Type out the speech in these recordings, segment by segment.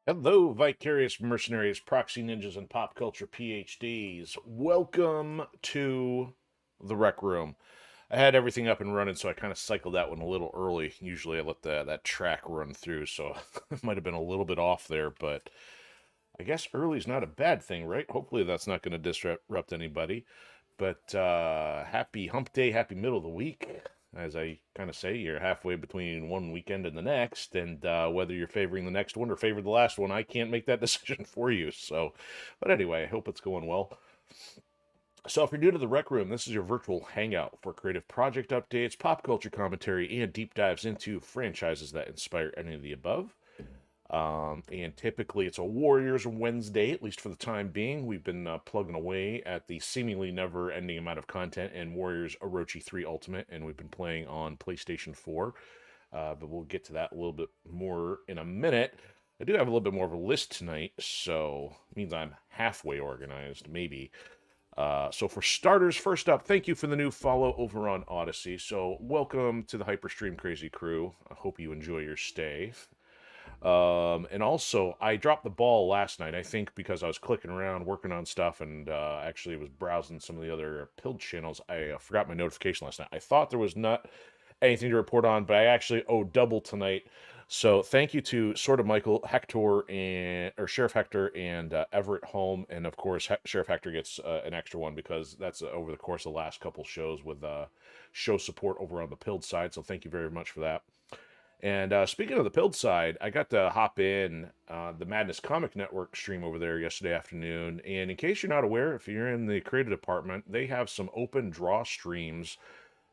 Hello, vicarious mercenaries, proxy ninjas, and pop culture PhDs. Welcome to the Rec Room. I had everything up and running, so I kind of cycled that one a little early. Usually I let that track run through, so it might have been a little bit off there, but I guess early is not a bad thing, right? Hopefully that's not going to disrupt anybody. But happy hump day, happy middle of the week. As I kind of say, you're halfway between one weekend and the next, and whether you're favoring the next one or favor the last one, I can't make that decision for you. So, but anyway, I hope it's going well. So, if you're new to the Rec Room, this is your virtual hangout for creative project updates, pop culture commentary, and deep dives into franchises that inspire any of the above. And typically it's a Warriors Wednesday, at least for the time being. We've been plugging away at the seemingly never ending amount of content in Warriors Orochi 3 Ultimate, and we've been playing on PlayStation 4. But we'll get to that a little bit more in a minute. I do have a little bit more of a list tonight, so it means I'm halfway organized, maybe. So for starters, first up, thank you for the new follow over on Odysee. So welcome to the Hyperstream Crazy crew. I hope you enjoy your stay. And also, I dropped the ball last night, I think, because I was clicking around, working on stuff, and actually was browsing some of the other pilled channels. I forgot my notification last night. I thought there was not anything to report on, but I actually owe double tonight. So thank you to Sort of Michael, Hector, and or Sheriff Hector and Everett Home, and of course Sheriff Hector gets an extra one because that's over the course of the last couple shows with show support over on the pilled side. So thank you very much for that. And speaking of the Pilled side, I got to hop in the Madness Comic Network stream over there yesterday afternoon. And in case you're not aware, if you're in the creative department, they have some open draw streams.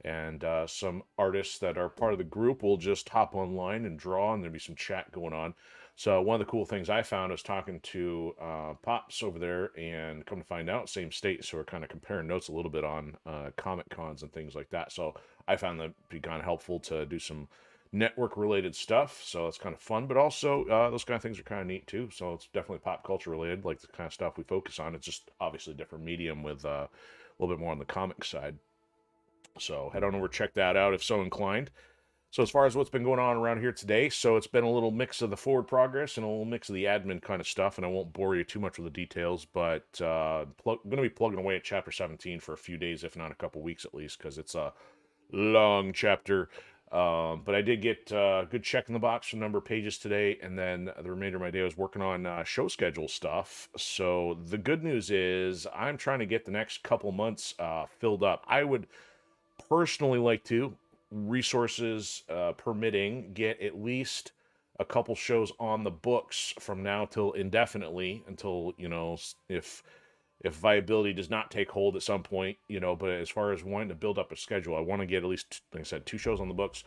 And some artists that are part of the group will just hop online and draw, and there'll be some chat going on. So one of the cool things I found was talking to Pops over there, and come to find out, same state, so we're kind of comparing notes a little bit on comic cons and things like that. So I found that be kind of helpful to do some network related stuff, so it's kind of fun, but also those kind of things are kind of neat too. So it's definitely pop culture related, like the kind of stuff we focus on. It's just obviously a different medium with a little bit more on the comic side. So head on over, check that out if so inclined. So as far as what's been going on around here today, so it's been a little mix of the forward progress and a little mix of the admin kind of stuff, and I won't bore you too much with the details, but going to be plugging away at chapter 17 for a few days, if not a couple weeks at least, because it's a long chapter. But I did get a good check in the box for a number of pages today, and then the remainder of my day I was working on show schedule stuff. So the good news is I'm trying to get the next couple months filled up. I would personally like to, resources permitting, get at least a couple shows on the books from now till indefinitely, until, if viability does not take hold at some point, but as far as wanting to build up a schedule, I want to get at least, like I said, two shows on the books,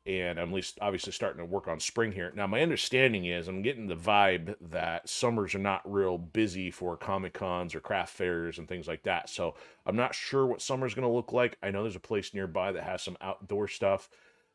and I'm at least obviously starting to work on spring here. Now, my understanding is I'm getting the vibe that summers are not real busy for Comic Cons or craft fairs and things like that. So I'm not sure what summer's going to look like. I know there's a place nearby that has some outdoor stuff,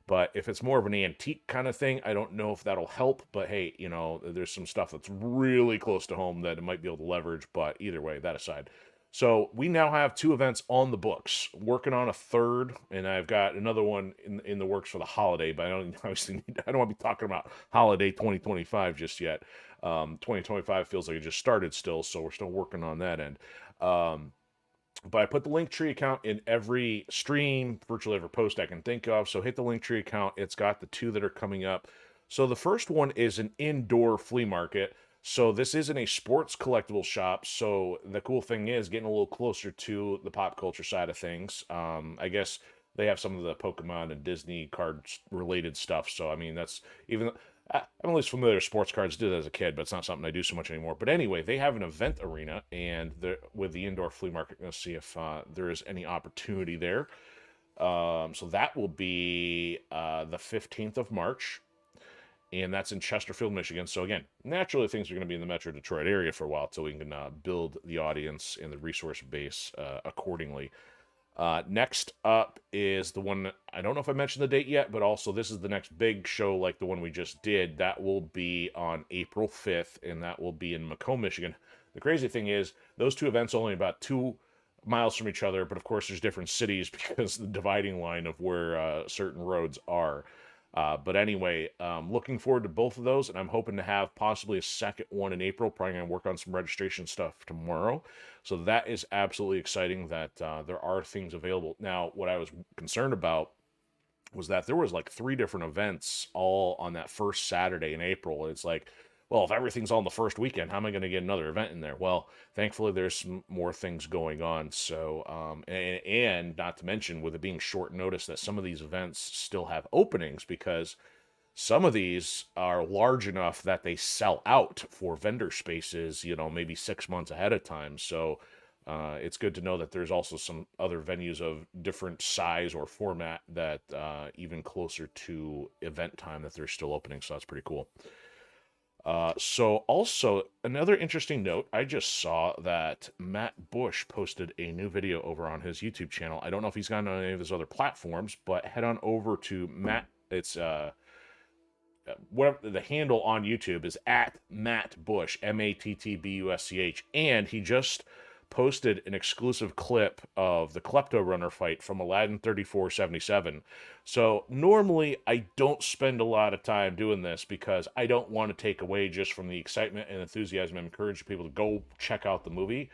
but if it's more of an antique kind of thing, I don't know if that'll help. But hey, there's some stuff that's really close to home that it might be able to leverage. But either way, that aside. So we now have two events on the books, working on a third, and I've got another one in the works for the holiday. But I don't obviously I don't want to be talking about holiday 2025 just yet. 2025 feels like it just started still, so we're still working on that end. But I put the Linktree account in every stream, virtually every post I can think of. So hit the Linktree account. It's got the two that are coming up. So the first one is an indoor flea market. So this isn't a sports collectible shop. So the cool thing is getting a little closer to the pop culture side of things. I guess they have some of the Pokemon and Disney cards related stuff. So I mean, that's even I'm at least familiar with sports cards. Did it as a kid, but it's not something I do so much anymore. But anyway, they have an event arena, and with the indoor flea market, going to see if there is any opportunity there. So that will be the 15th of March, and that's in Chesterfield, Michigan. So again, naturally, things are going to be in the Metro Detroit area for a while till we can build the audience and the resource base accordingly. Next up is the one, I don't know if I mentioned the date yet, but also this is the next big show like the one we just did. That will be on April 5th, and that will be in Macomb, Michigan. The crazy thing is, those two events are only about 2 miles from each other, but of course there's different cities because the dividing line of where certain roads are. But anyway, looking forward to both of those, and I'm hoping to have possibly a second one in April. Probably going to work on some registration stuff tomorrow. So that is absolutely exciting that there are things available. Now, what I was concerned about was that there was like 3 different events all on that first Saturday in April. It's like, well, if everything's on the first weekend, how am I going to get another event in there? Well, thankfully there's some more things going on. So, and not to mention with it being short notice that some of these events still have openings because some of these are large enough that they sell out for vendor spaces, maybe 6 months ahead of time. So, it's good to know that there's also some other venues of different size or format that even closer to event time that they're still opening. So that's pretty cool. So also another interesting note, I just saw that Matt Bush posted a new video over on his YouTube channel. I don't know if he's gone on any of his other platforms, but head on over to Matt. It's whatever the handle on YouTube is at Matt Bush, MattBusch, and he just posted an exclusive clip of the Klepto Runner fight from Aladdin 3477. So normally I don't spend a lot of time doing this because I don't want to take away just from the excitement and enthusiasm and encourage people to go check out the movie.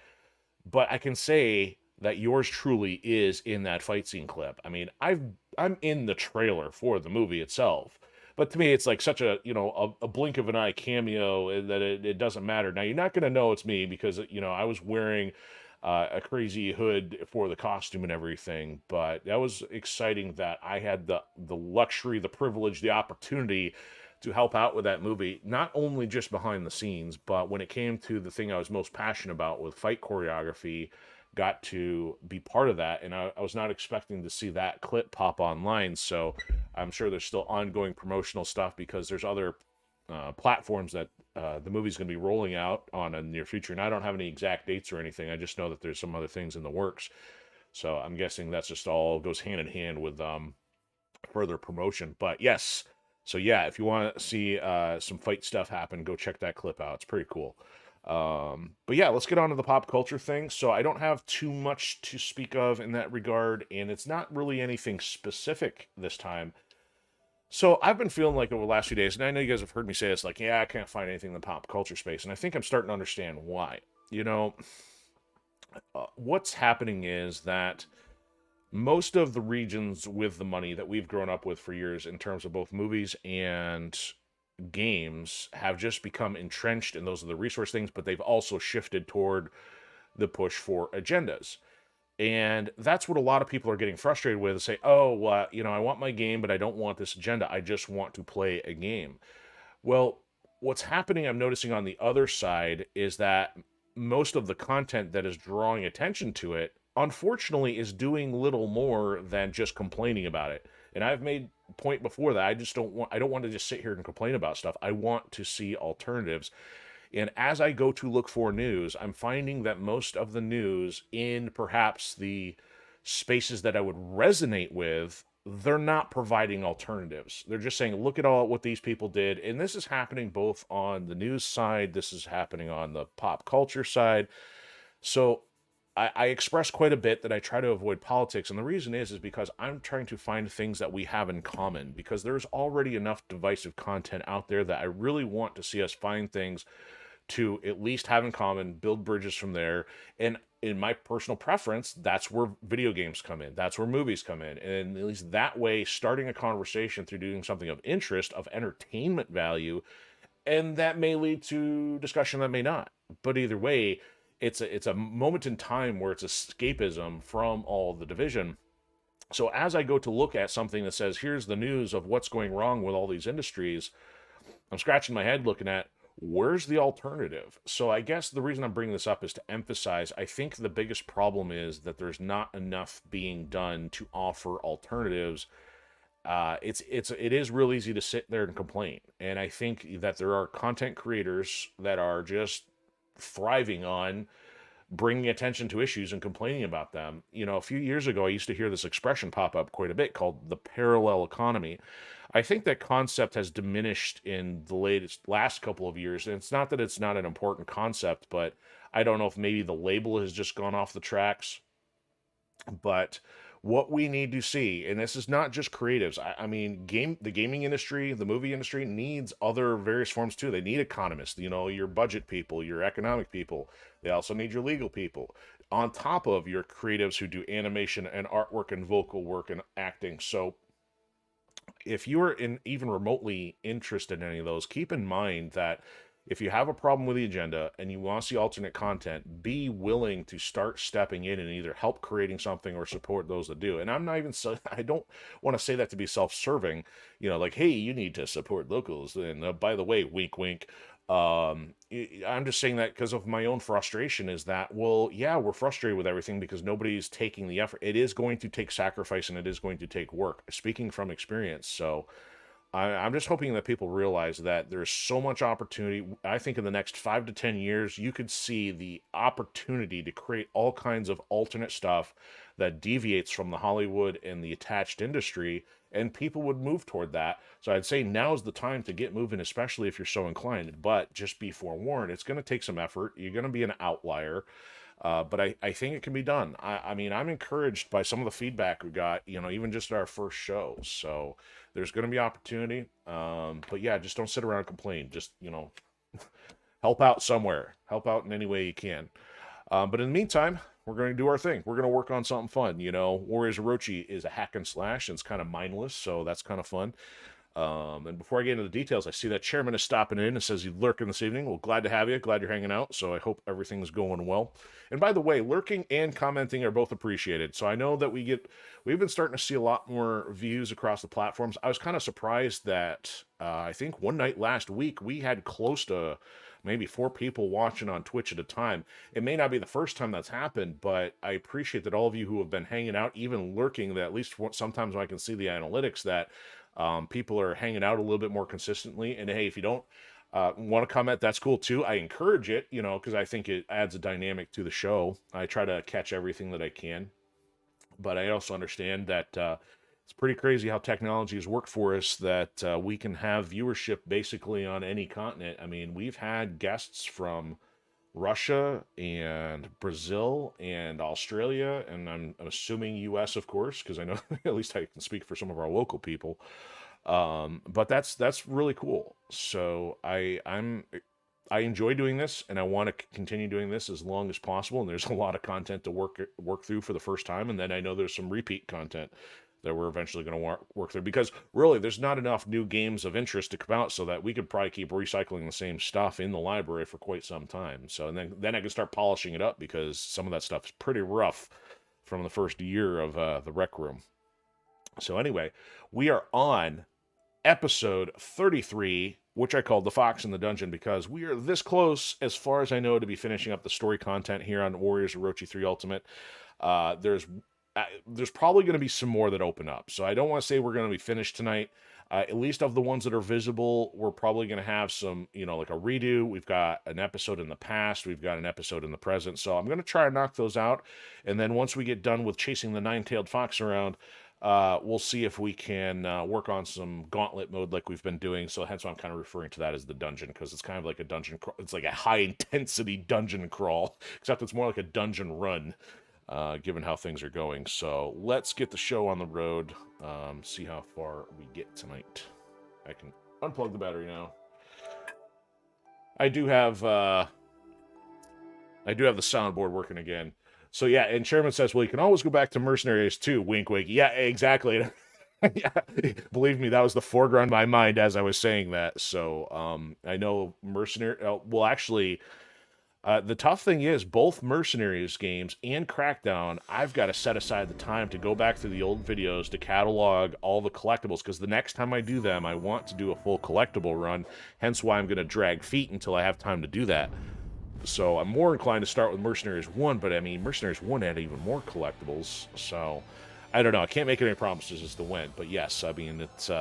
But I can say that yours truly is in that fight scene clip. I mean, I'm in the trailer for the movie itself. But to me, it's like such a, a blink of an eye cameo that it doesn't matter. Now, you're not going to know it's me because, I was wearing a crazy hood for the costume and everything. But that was exciting that I had the luxury, the privilege, the opportunity to help out with that movie, not only just behind the scenes, but when it came to the thing I was most passionate about with fight choreography, got to be part of that. And I was not expecting to see that clip pop online. So I'm sure there's still ongoing promotional stuff because there's other platforms that the movie's going to be rolling out on in the near future. And I don't have any exact dates or anything. I just know that there's some other things in the works. So I'm guessing that's just all goes hand in hand with further promotion. But yes, so yeah, if you want to see some fight stuff happen, go check that clip out. It's pretty cool. But yeah, let's get on to the pop culture thing. So I don't have too much to speak of in that regard, and it's not really anything specific this time. So I've been feeling like over the last few days, and I know you guys have heard me say this, like, yeah, I can't find anything in the pop culture space, and I think I'm starting to understand why. What's happening is that most of the regions with the money that we've grown up with for years in terms of both movies and games have just become entrenched in those are the resource things, but they've also shifted toward the push for agendas. And that's what a lot of people are getting frustrated with, say, oh, well, I want my game, but I don't want this agenda. I just want to play a game. Well, what's happening, I'm noticing on the other side, is that most of the content that is drawing attention to it, unfortunately, is doing little more than just complaining about it. And I've made point before that I don't want to just sit here and complain about stuff. I want to see alternatives. And as I go to look for news, I'm finding that most of the news in perhaps the spaces that I would resonate with, they're not providing alternatives. They're just saying, look at all what these people did. And this is happening both on the news side, this is happening on the pop culture side. So I express quite a bit that I try to avoid politics, and the reason is because I'm trying to find things that we have in common, because there's already enough divisive content out there that I really want to see us find things to at least have in common, build bridges from there. And in my personal preference, that's where video games come in, that's where movies come in, and at least that way, starting a conversation through doing something of interest, of entertainment value, and that may lead to discussion, that may not. But either way, it's a moment in time where it's escapism from all the division. So as I go to look at something that says, here's the news of what's going wrong with all these industries, I'm scratching my head looking at, where's the alternative? So I guess the reason I'm bringing this up is to emphasize, I think the biggest problem is that there's not enough being done to offer alternatives. It is real easy to sit there and complain. And I think that there are content creators that are just thriving on bringing attention to issues and complaining about them. A few years ago, I used to hear this expression pop up quite a bit called the parallel economy. I think that concept has diminished in the last couple of years. And it's not that it's not an important concept, but I don't know if maybe the label has just gone off the tracks. But what we need to see, and this is not just creatives. I mean, the gaming industry, the movie industry needs other various forms too. They need economists, you know, your budget people, your economic people. They also need your legal people, on top of your creatives who do animation and artwork and vocal work and acting. So if you're even remotely interested in any of those, keep in mind that if you have a problem with the agenda and you want to see alternate content, be willing to start stepping in and either help creating something or support those that do. And I'm not even so, I don't want to say that to be self-serving, you know, like, hey, you need to support locals. And by the way, wink, wink. I'm just saying that because of my own frustration is that, well, yeah, we're frustrated with everything because nobody's taking the effort. It is going to take sacrifice and it is going to take work, speaking from experience. So I'm just hoping that people realize that there's so much opportunity. I think in the next 5 to 10 years, you could see the opportunity to create all kinds of alternate stuff that deviates from the Hollywood and the attached industry, and people would move toward that. So I'd say now's the time to get moving, especially if you're so inclined. But just be forewarned, it's going to take some effort. You're going to be an outlier. But I think it can be done. I mean, I'm encouraged by some of the feedback we got, you know, even just our first show. So there's going to be opportunity. But yeah, just don't sit around and complain. Just, you know, help out somewhere. Help out in any way you can. But in the meantime, we're going to do our thing. We're going to work on something fun. You know, Warriors Orochi is a hack and slash, and it's kind of mindless, so that's kind of fun. And before I get into the details, I see that Chairman is stopping in and says he's lurking this evening. Well, glad to have you. Glad you're hanging out. So I hope everything's going well. And by the way, lurking and commenting are both appreciated. So I know that we've been starting to see a lot more views across the platforms. I was kind of surprised that I think one night last week we had close to maybe 4 people watching on Twitch at a time. It may not be the first time that's happened, but I appreciate that all of you who have been hanging out, even lurking, that at least sometimes when I can see the analytics that people are hanging out a little bit more consistently. And hey, if you don't want to comment, that's cool too. I encourage it, you know, because I think it adds a dynamic to the show. I try to catch everything that I can, but I also understand that it's pretty crazy how technology has worked for us, that we can have viewership basically on any continent. I mean, we've had guests from Russia and Brazil and Australia, and I'm assuming US, of course, because I know at least I can speak for some of our local people. But that's really cool. So I enjoy doing this, and I want to continue doing this as long as possible. And there's a lot of content to work through for the first time, and then I know there's some repeat content that we're eventually going to work through, because really there's not enough new games of interest to come out so that we could probably keep recycling the same stuff in the library for quite some time. So and then I can start polishing it up, because some of that stuff is pretty rough from the first year of the Rec Room. So anyway, we are on episode 33, which I called The Fox in the Dungeon, because we are this close, as far as I know, to be finishing up the story content here on Warriors Orochi 3 Ultimate. There's probably going to be some more that open up. So I don't want to say we're going to be finished tonight. At least of the ones that are visible, we're probably going to have some, you know, like a redo. We've got an episode in the past. We've got an episode in the present. So I'm going to try and knock those out. And then once we get done with chasing the nine-tailed fox around, we'll see if we can work on some gauntlet mode like we've been doing. So hence why I'm kind of referring to that as the dungeon, because it's kind of like a dungeon crawl. It's like a high-intensity dungeon crawl, except it's more like a dungeon run. Given how things are going. So let's get the show on the road, see how far we get tonight. I can unplug the battery now. I do have the soundboard working again. So yeah, and Chairman says, well, you can always go back to Mercenaries too, wink wink. Yeah, exactly. Yeah, believe me, that was the foreground of my mind as I was saying that. So I know well, actually, the tough thing is, both Mercenaries games and Crackdown, I've got to set aside the time to go back through the old videos to catalog all the collectibles, because the next time I do them, I want to do a full collectible run, hence why I'm going to drag feet until I have time to do that. So I'm more inclined to start with Mercenaries 1, but I mean, Mercenaries 1 had even more collectibles, so I don't know. I can't make any promises as to when, but yes, I mean, it's...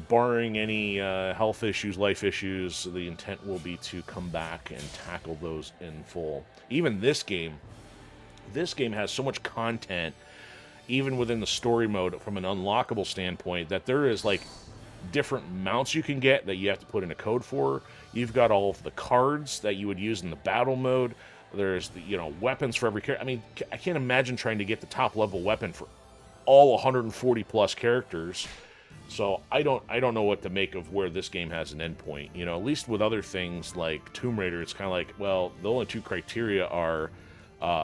barring any health issues, life issues, the intent will be to come back and tackle those in full. Even this game has so much content, even within the story mode from an unlockable standpoint, that there is like different mounts you can get that you have to put in a code for. You've got all of the cards that you would use in the battle mode. There's the, you know, weapons for every character. I mean, I can't imagine trying to get the top level weapon for all 140 plus characters. So I don't know what to make of where this game has an endpoint. You know, at least with other things like Tomb Raider, it's kind of like, well, the only two criteria are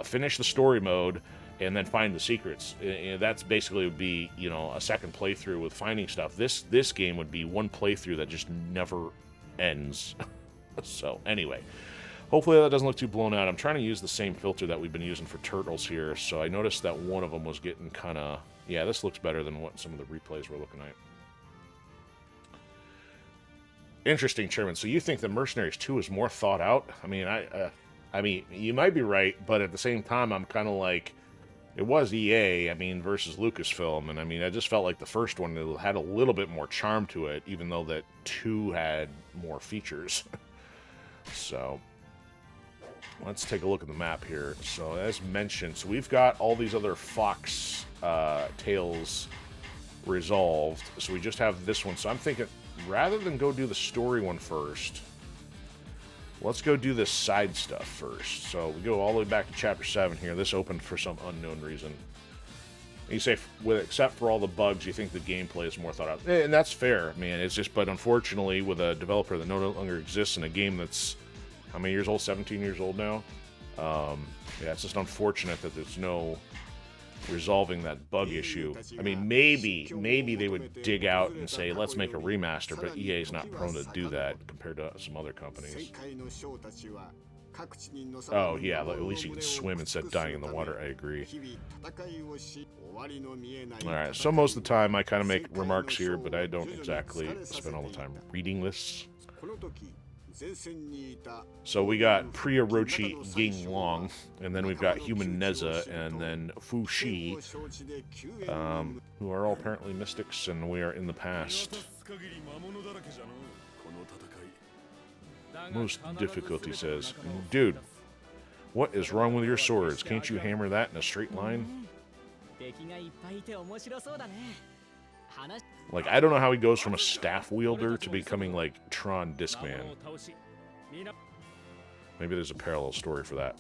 finish the story mode and then find the secrets. And that's basically would be, you know, a second playthrough with finding stuff. This game would be one playthrough that just never ends. So anyway, hopefully that doesn't look too blown out. I'm trying to use the same filter that we've been using for turtles here. So I noticed that one of them was getting kind of, yeah, this looks better than what some of the replays we're looking at. Interesting, Chairman. So you think the Mercenaries 2 is more thought out? I mean, you might be right, but at the same time, I'm kind of like, it was EA, I mean, versus Lucasfilm, and I mean, I just felt like the first one had a little bit more charm to it, even though that 2 had more features. So, let's take a look at the map here. So, as mentioned, so we've got all these other Fox tales resolved, so we just have this one. So I'm thinking, rather than go do the story one first, let's go do this side stuff first. So we go all the way back to Chapter 7 here. This opened for some unknown reason. And you say, except for all the bugs, you think the gameplay is more thought out. And that's fair, man. It's just, but unfortunately, with a developer that no longer exists in a game that's, how many years old? 17 years old now? Yeah, it's just unfortunate that there's no resolving that bug issue. I mean, maybe they would dig out and say, let's make a remaster, but EA is not prone to do that compared to some other companies. Oh yeah, at least you can swim instead of dying in the water. I agree. Alright, so most of the time I kind of make remarks here, but I don't exactly spend all the time reading this. So we got pre-Orochi Ying Long, and then we've got Human Neza, and then Fu Shi, who are all apparently mystics, and we are in the past. Most difficult, he says. Dude, what is wrong with your swords? Can't you hammer that in a straight line? Like, I don't know how he goes from a staff wielder to becoming, like, Tron Discman. Maybe there's a parallel story for that.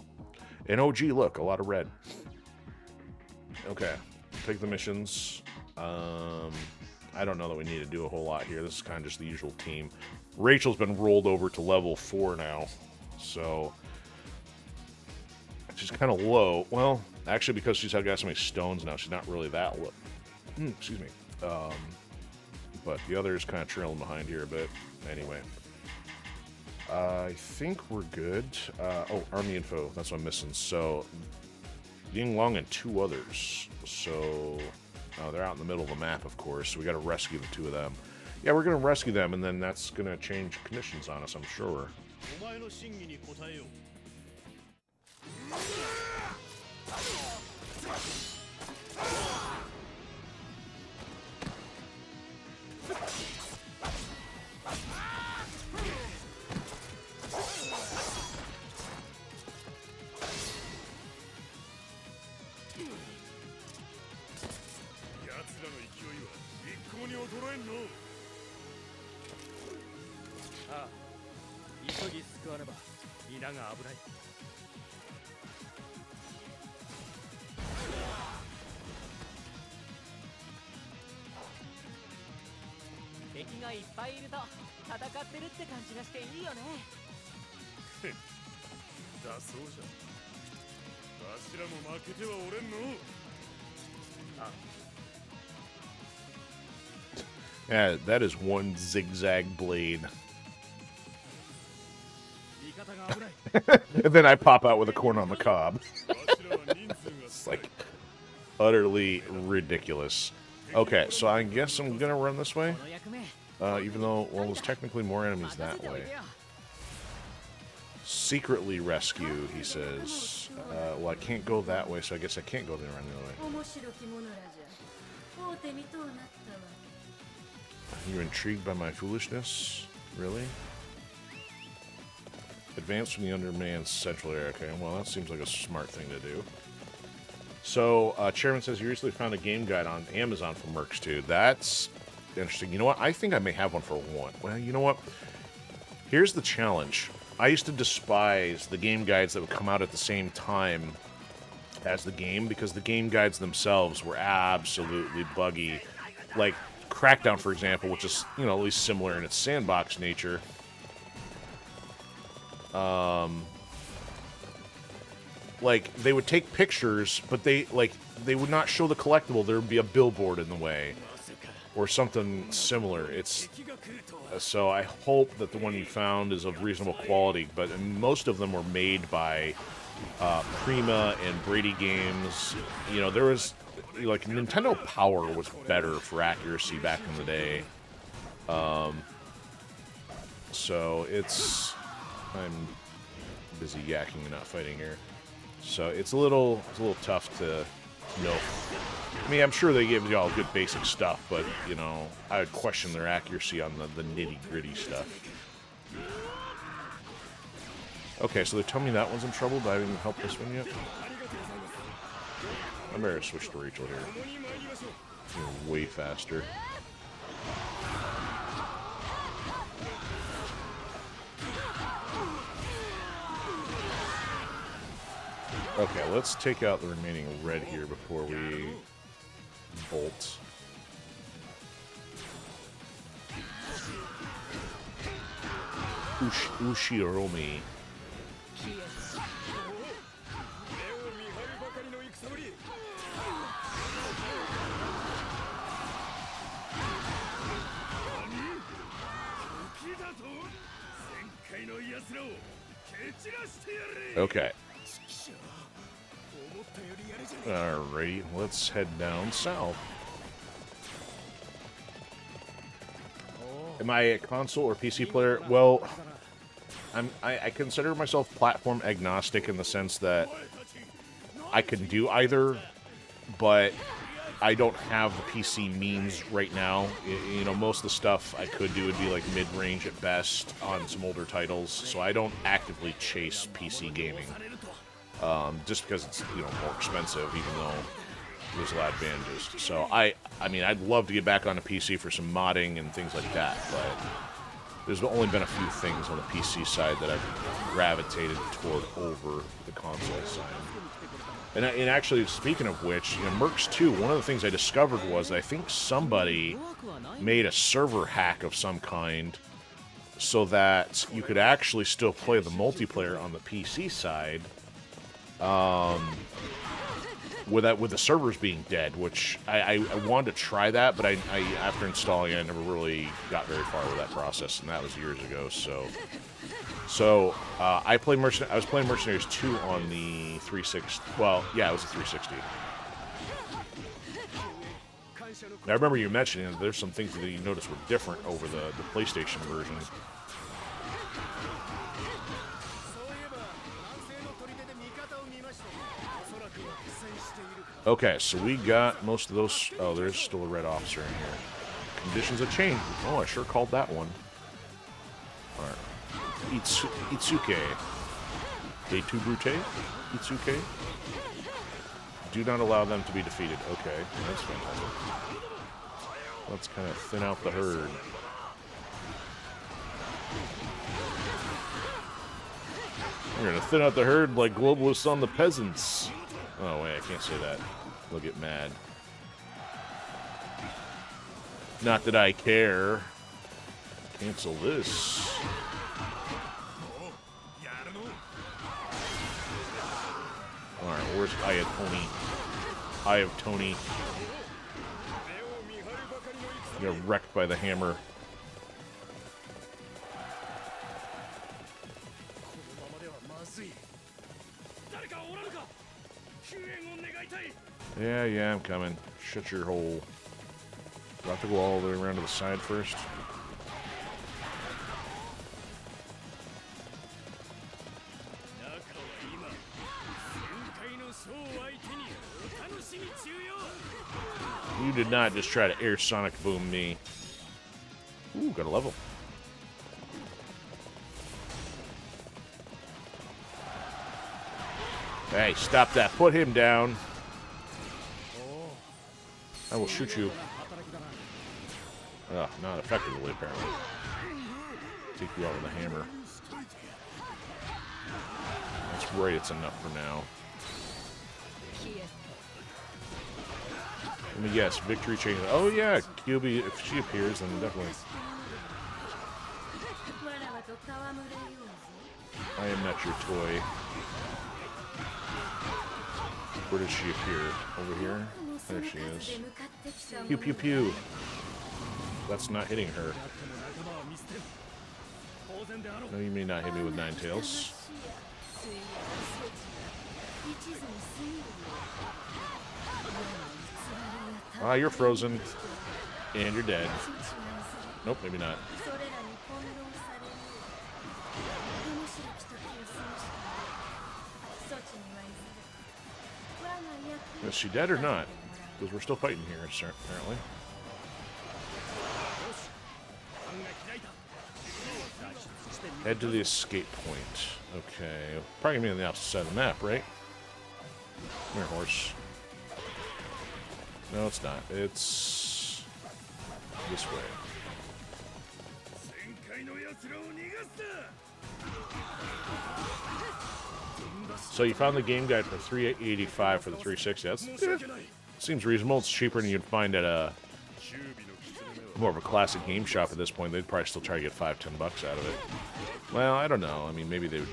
And oh, gee, look, a lot of red. Okay, take the missions. I don't know that we need to do a whole lot here. This is kind of just the usual team. Rachel's been rolled over to level 4 now, so she's kind of low. Well, actually, because she's got so many stones now, she's not really that low. Excuse me. But the others kind of trailing behind here a bit. Anyway, I think we're good. Oh, army info. That's what I'm missing. So, Ying Long and 2 others. So, oh, they're out in the middle of the map, of course. So we got to rescue the 2 of them. Yeah, we're going to rescue them, and then that's going to change conditions on us, I'm sure. Yeah, that is one zigzag blade. And then I pop out with a corn on the cob. It's like utterly ridiculous. Okay, so I guess I'm gonna run this way. Even though, well, there's technically more enemies that way. Secretly rescued, he says. Well, I can't go that way, so I guess I can't go there anyway. Are you intrigued by my foolishness? Really? Advance from the undermanned central area. Okay, well, that seems like a smart thing to do. So, Chairman says you recently found a game guide on Amazon for Mercs 2. That's interesting. You know what? I think I may have one for 1. Well, you know what? Here's the challenge. I used to despise the game guides that would come out at the same time as the game, because the game guides themselves were absolutely buggy. Like Crackdown, for example, which is, you know, at least similar in its sandbox nature. Like, they would take pictures, but they would not show the collectible. There would be a billboard in the way, or something similar. It's so I hope that the one you found is of reasonable quality, but most of them were made by Prima and Brady Games. You know, there was, like, Nintendo Power was better for accuracy back in the day. So it's, I'm busy yakking and not fighting here. So it's a little tough to know. I mean, I'm sure they give you all good basic stuff, but, you know, I would question their accuracy on the nitty-gritty stuff. Okay, so they tell me that one's in trouble, but I haven't helped this one yet. I better switch to Rachel here. You're way faster. Okay, let's take out the remaining red here before we bolt. Ushiromi. Okay. Alrighty, let's head down south. Am I a console or PC player? Well, I consider myself platform agnostic in the sense that I can do either, but I don't have the PC means right now. You know, most of the stuff I could do would be like mid-range at best on some older titles, so I don't actively chase PC gaming. Just because it's, you know, more expensive, even though there's a lot of advantages. So I mean, I'd love to get back on a PC for some modding and things like that, but there's only been a few things on the PC side that I've gravitated toward over the console side. And actually, speaking of which, you know, Mercs 2, one of the things I discovered was I think somebody made a server hack of some kind so that you could actually still play the multiplayer on the PC side, with the servers being dead, which I wanted to try that, but I after installing it, I never really got very far with that process, and that was years ago. So I was playing Mercenaries 2 on the 360. Well, yeah, it was a 360. Now, I remember you mentioning that there's some things that you noticed were different over the PlayStation version. Okay, so we got most of those. Oh, there's still a red officer in here. Conditions have changed. Oh, I sure called that one. Alright. Itsuke. Day 2 Brute? Itsuke? Do not allow them to be defeated. Okay, that's fantastic. Let's kind of thin out the herd. We're gonna thin out the herd like globalists on the peasants. Oh, wait, I can't say that. They'll get mad. Not that I care. Cancel this. Alright, where's Eye of Tony? Eye of Tony. You're wrecked by the hammer. Yeah, I'm coming. Shut your hole. Do I have to go all the way around to the side first? You did not just try to air sonic boom me. Ooh, got a level. Hey, stop that. Put him down. I will shoot you. Not effectively, apparently. Take you out with a hammer. Right, it's enough for now. Let me guess, victory chain. Oh yeah, QB, if she appears, then definitely. I am not your toy. Where does she appear? Over here? There she is. Pew pew pew. That's not hitting her. No, you may not hit me with nine tails. Ah, you're frozen. And you're dead. Nope, maybe not. Is she dead or not? Because we're still fighting here, apparently. Head to the escape point. Okay. Probably gonna be on the opposite side of the map, right? Come here, horse. No, it's not. It's this way. So you found the game guide for $385 for the 360. That's seems reasonable. It's cheaper than you'd find at a more of a classic game shop at this point. They'd probably still try to get $5-10 out of it. Well, I don't know. I mean, maybe they would.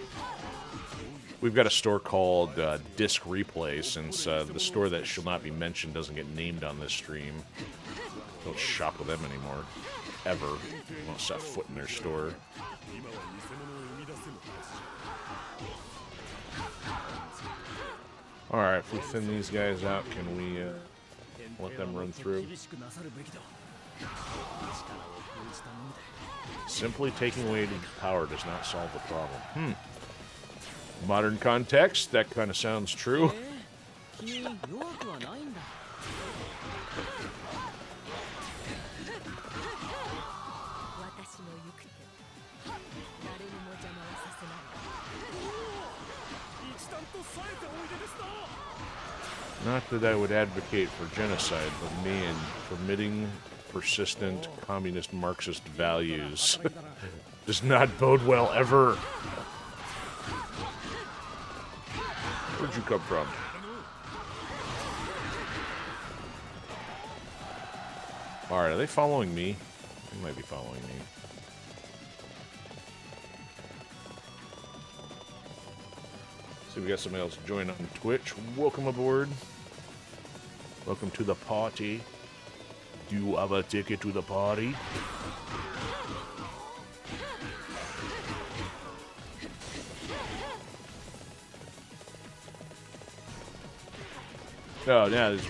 We've got a store called Disc Replay, since the store that shall not be mentioned doesn't get named on this stream. Don't shop with them anymore. Ever. You won't set foot in their store. Alright, if we thin these guys out, can we let them run through? Simply taking away power does not solve the problem. Modern context, that kind of sounds true. Not that I would advocate for genocide, but man, permitting persistent communist Marxist values does not bode well ever. Where'd you come from? Alright, are they following me? They might be following me. See, we got somebody else join on Twitch. Welcome aboard. Welcome to the party. Do you have a ticket to the party? Oh, yeah, there's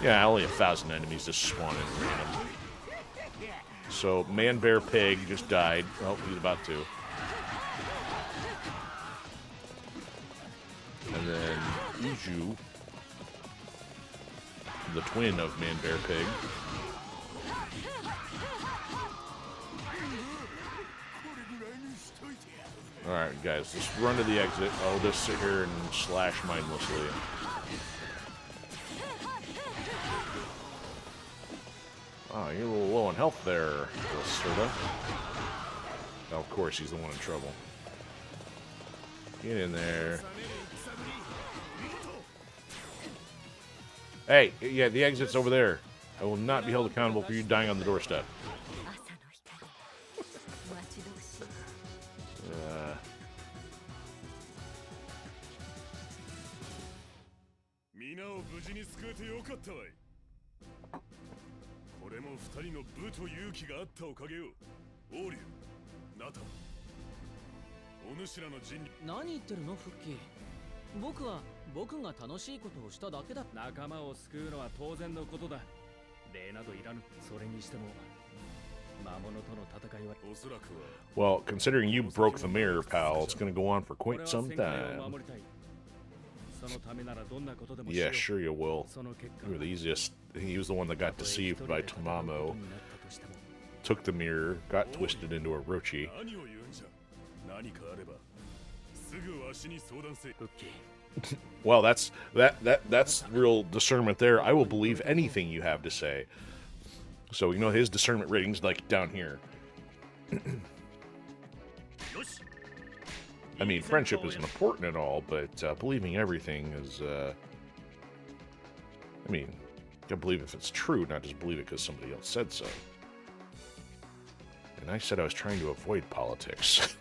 only 1,000 enemies just spawning random. So, man, bear, pig just died. Oh, he's about to. And then Uju, the twin of man, bear, pig. Alright, guys, let's run to the exit. I'll just sit here and slash mindlessly. Oh, you're a little low on health there, little Serta. Oh, of course, he's the one in trouble. Get in there. Hey, yeah, the exit's over there. I will not be held accountable for you dying on the doorstep. Well, considering you broke the mirror, pal, it's going to go on for quite some time. Yeah, sure you will. You were the easiest. He was the one that got deceived by Tamamo. Took the mirror, got twisted into Orochi. Well, that's real discernment there. I will believe anything you have to say. So, you know, his discernment rating's like down here. I mean, friendship isn't important at all, but believing everything is, I mean, you gotta believe if it's true, not just believe it because somebody else said so. And I said I was trying to avoid politics.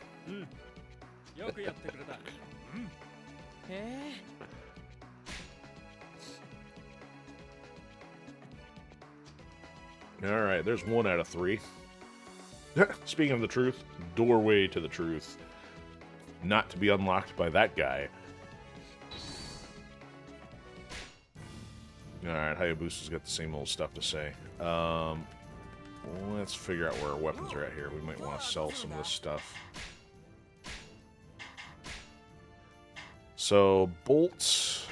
Alright, there's 1 out of 3. Speaking of the truth, doorway to the truth. Not to be unlocked by that guy. Alright, Hayabusa's got the same old stuff to say. Let's figure out where our weapons are at here. We might want to sell some of this stuff. So, bolts.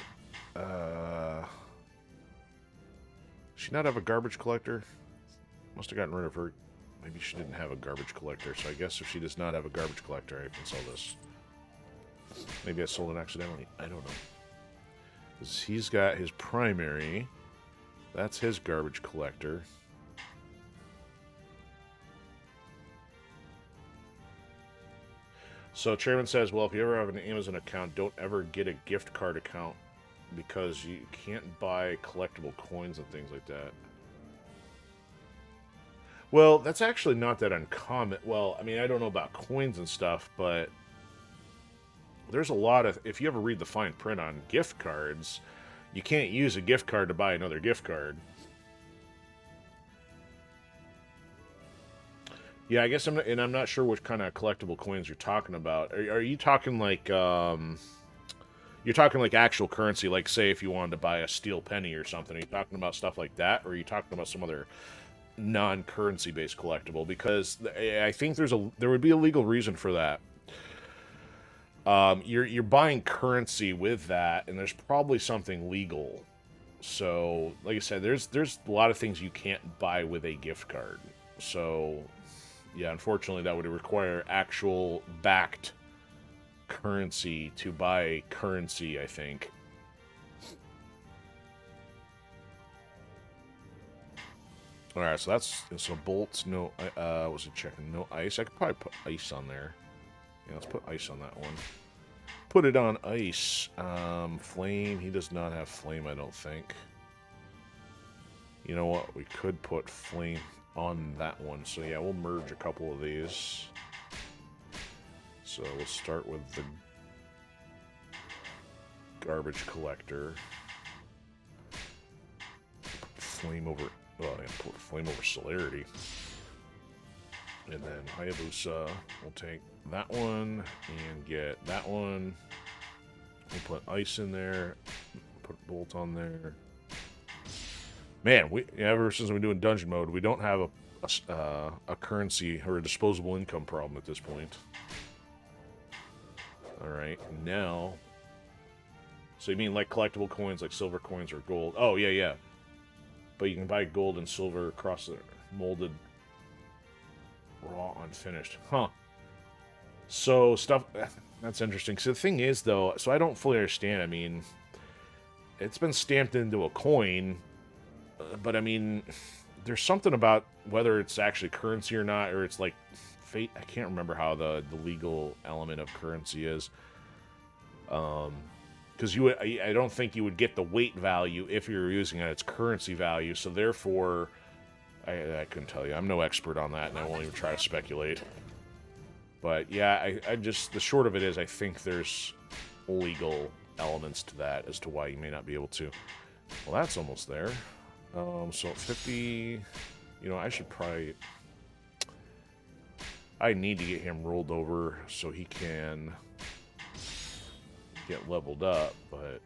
She not have a garbage collector? Must have gotten rid of her. Maybe she didn't have a garbage collector, so I guess if she does not have a garbage collector, I can sell this. Maybe I sold it accidentally. I don't know. Because he's got his primary. That's his garbage collector. So Chairman says, well, if you ever have an Amazon account, don't ever get a gift card account because you can't buy collectible coins and things like that. Well, that's actually not that uncommon. Well, I mean, I don't know about coins and stuff, but there's a lot of... If you ever read the fine print on gift cards, you can't use a gift card to buy another gift card. Yeah, I guess I'm not sure which kind of collectible coins you're talking about. Are you talking like... You're talking like actual currency, like say if you wanted to buy a steel penny or something. Are you talking about stuff like that, or are you talking about some other non-currency based collectible? Because I think there would be a legal reason for that. You're buying currency with that, and there's probably something legal. So, like I said, there's a lot of things you can't buy with a gift card. So, yeah, unfortunately, that would require actual backed currency to buy currency, I think. Alright, so bolts, no, was it checking? No ice. I could probably put ice on there. Yeah, let's put ice on that one. Put it on ice. Flame, he does not have flame, I don't think. You know what, we could put flame on that one. So yeah, we'll merge a couple of these. So we'll start with the garbage collector. Flame over... Well, I'm going to put flame over celerity. And then Hayabusa will take that one and get that one. We'll put ice in there. Put bolt on there. Man, ever since we've been doing dungeon mode, we don't have a currency or a disposable income problem at this point. Alright, now... So you mean like collectible coins, like silver coins or gold? Oh, yeah, yeah. But you can buy gold and silver across the molded raw unfinished. Huh. So stuff... That's interesting. So the thing is, though, so I don't fully understand. I mean, it's been stamped into a coin, but I mean, there's something about whether it's actually currency or not, or it's like fate. I can't remember how the legal element of currency is. Because I don't think you would get the weight value if you're using it at its currency value. So therefore, I couldn't tell you. I'm no expert on that, and I won't even try to speculate. But yeah, I just, the short of it is, I think there's legal elements to that as to why you may not be able to. Well, that's almost there. So 50, you know, I should probably, I need to get him rolled over so he can get leveled up, but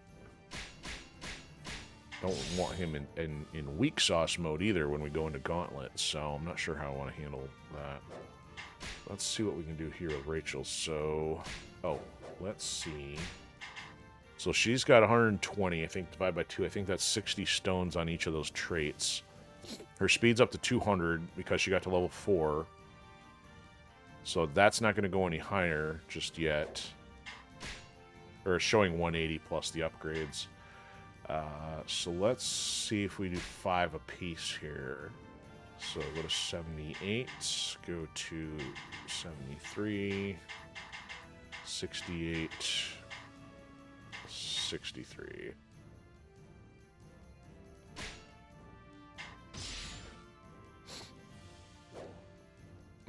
don't want him in weak sauce mode either when we go into gauntlet, so I'm not sure how I want to handle that. Let's see what we can do here with Rachel. So, oh, let's see. So she's got 120, I think, divided by 2. I think that's 60 stones on each of those traits. Her speed's up to 200 because she got to level 4. So that's not going to go any higher just yet. Or showing 180 plus the upgrades. So let's see if we do 5 apiece here. So go to 78, go to 73, 68, 63.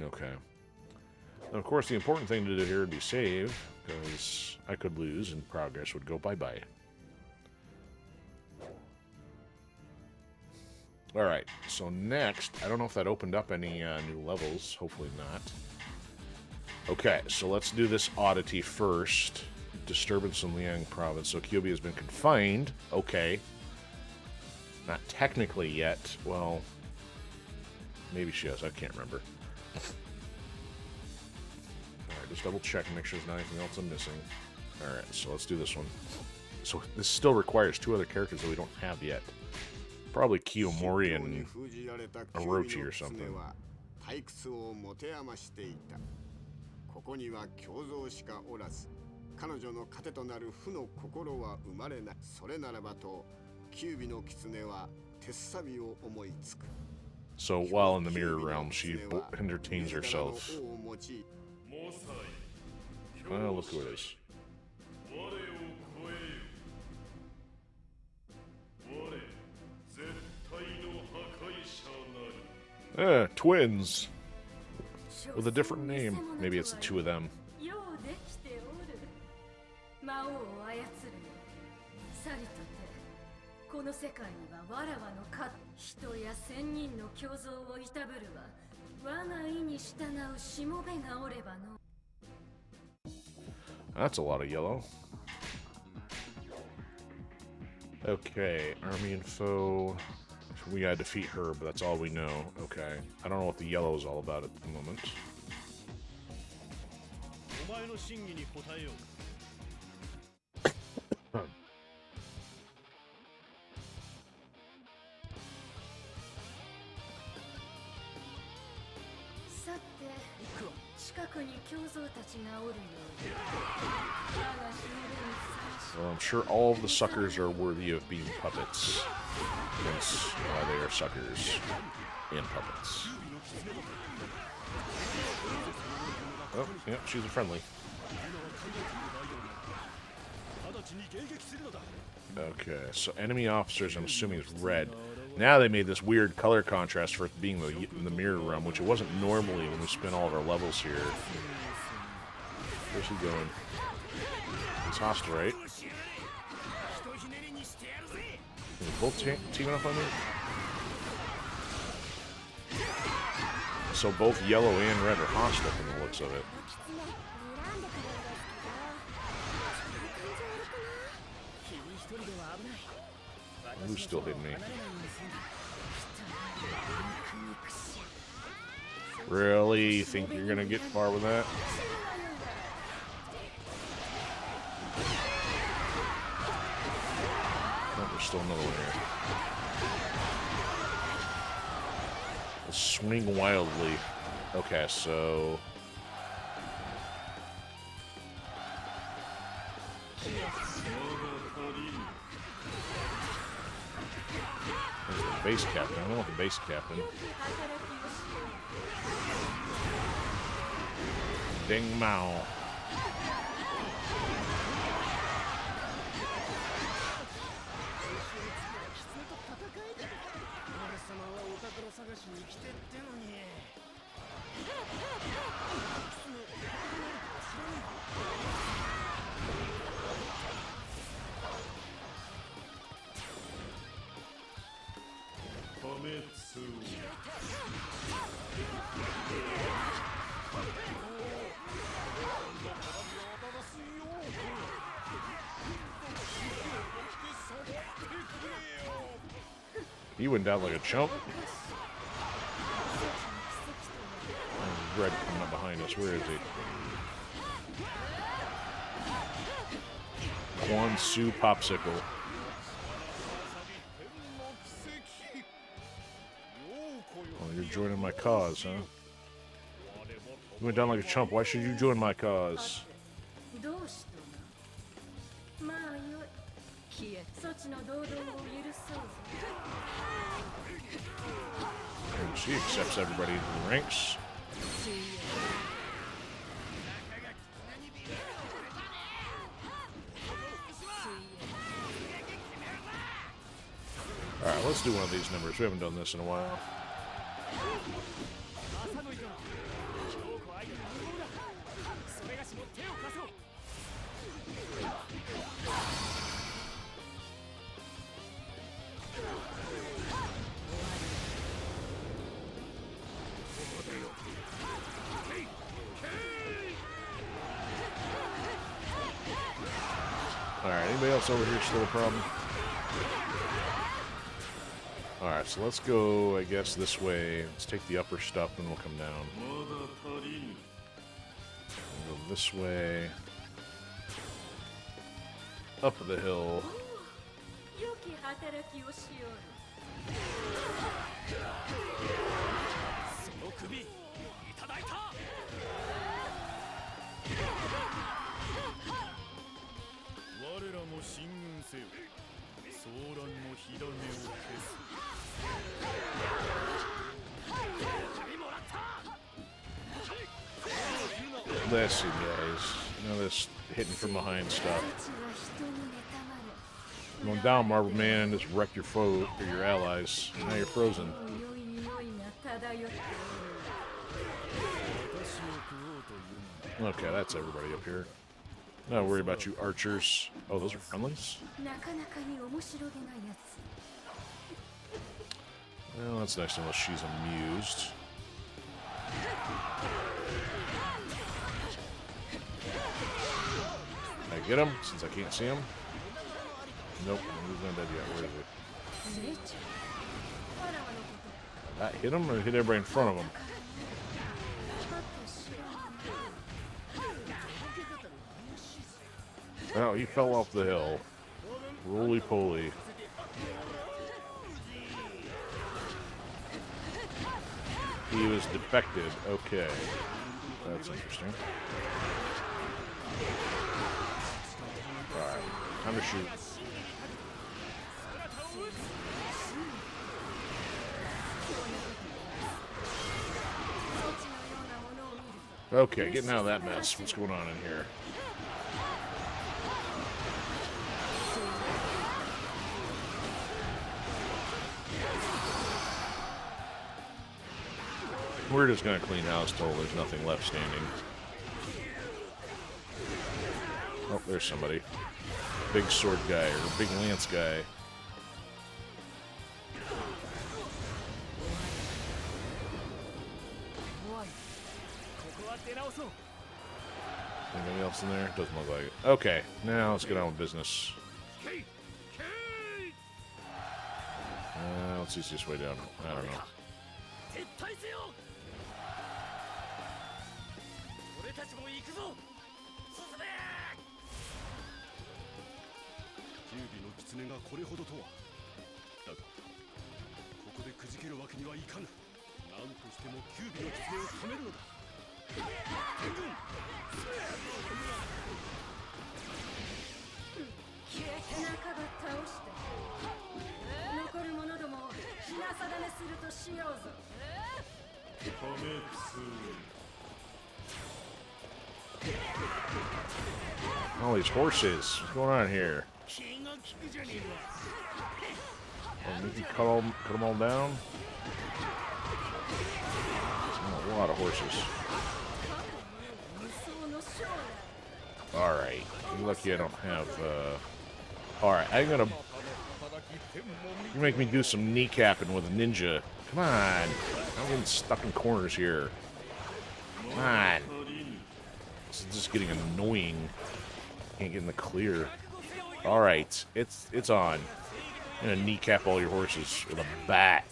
Okay. Now, of course, the important thing to do here would be save, because I could lose and progress would go bye-bye. Alright, so next, I don't know if that opened up any new levels. Hopefully not. Okay, so let's do this oddity first. Disturbance in Liang province. So Kyubi has been confined. Okay. Not technically yet. Well, maybe she has. I can't remember. Alright, just double check and make sure there's not anything else I'm missing. Alright, so let's do this one. So this still requires 2 other characters that we don't have yet. Probably Kiyomori and Orochi or something. So while in the mirror realm, she entertains herself. Oh, look who it is. Twins. With a different name. Maybe it's the 2 of them. That's a lot of yellow. Okay, army info. We gotta defeat her, but that's all we know. Okay. I don't know what the yellow is all about at the moment. Well, I'm sure all of the suckers are worthy of being puppets. Hence why they are suckers and puppets. Oh, yeah, she's a friendly. Okay, so enemy officers, I'm assuming, is red. Now they made this weird color contrast for it being the mirror realm, which it wasn't normally when we spin all of our levels here. Where's he going? He's hostile, right? Are they both teaming up on me? So both yellow and red are hostile from the looks of it. Who's still hitting me? Really? You think you're gonna get far with that? Oh, there's still another one here. Let's swing wildly. Okay, so... There's the base captain. I don't want the base captain. Ding Mao. He went down like a chump. Oh, red coming up behind us. Where is he? Quan Su Popsicle. Oh, you're joining my cause, huh? You went down like a chump. Why should you join my cause? And she accepts everybody into the ranks. Alright, let's do one of these numbers. We haven't done this in a while. Alright, anybody else over here still a problem? Alright, so let's go, I guess, this way. Let's take the upper stuff and we'll come down. We'll go this way. Up the hill. Listen, guys. You know this hitting from behind stuff. Going down, Marble Man, just wreck your foe or your allies. Now you're frozen. Okay, that's everybody up here. Not worry about you archers. Oh, those are friendlies? Well, that's nice unless she's amused. Can I get him since I can't see him? Nope, he's not dead yet. Where is it? That hit him or hit everybody in front of him? Oh, he fell off the hill. Roly-poly. He was defected. Okay. That's interesting. Alright. Time to shoot. Okay, getting out of that mess. What's going on in here? We're just gonna clean house till there's nothing left standing. Oh, there's somebody. Big sword guy, or big lance guy. Anybody else in there? Doesn't look like it. Okay, now let's get on with business. Let's see this way down. I don't know. All these horses. What's going on here? Oh, we can cut them all down. Oh, a lot of horses. Alright. You're lucky I don't have, Alright, I'm gonna... You make me do some kneecapping with a ninja. Come on. I'm getting stuck in corners here. Come on. This is just getting annoying. Can't get in the clear. Alright. It's on. I'm gonna kneecap all your horses with a bat.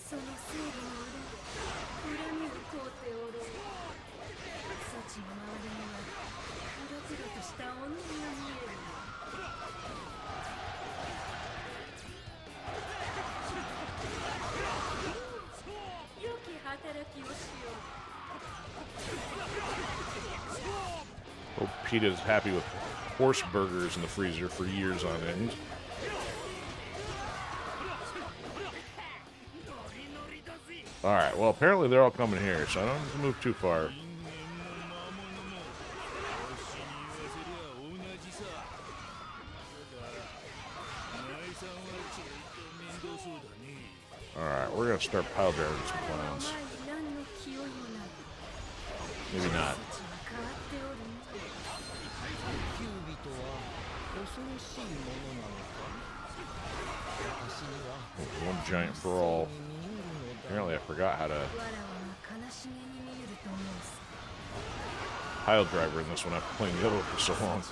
Hope Peter's happy with horse burgers in the freezer for years on end. Alright, well apparently they're all coming here, so I don't have to move too far. Alright, we're gonna start pile driving some clowns. Maybe not. One giant for all. Apparently I forgot how to pile driver in this one after playing the other for so long.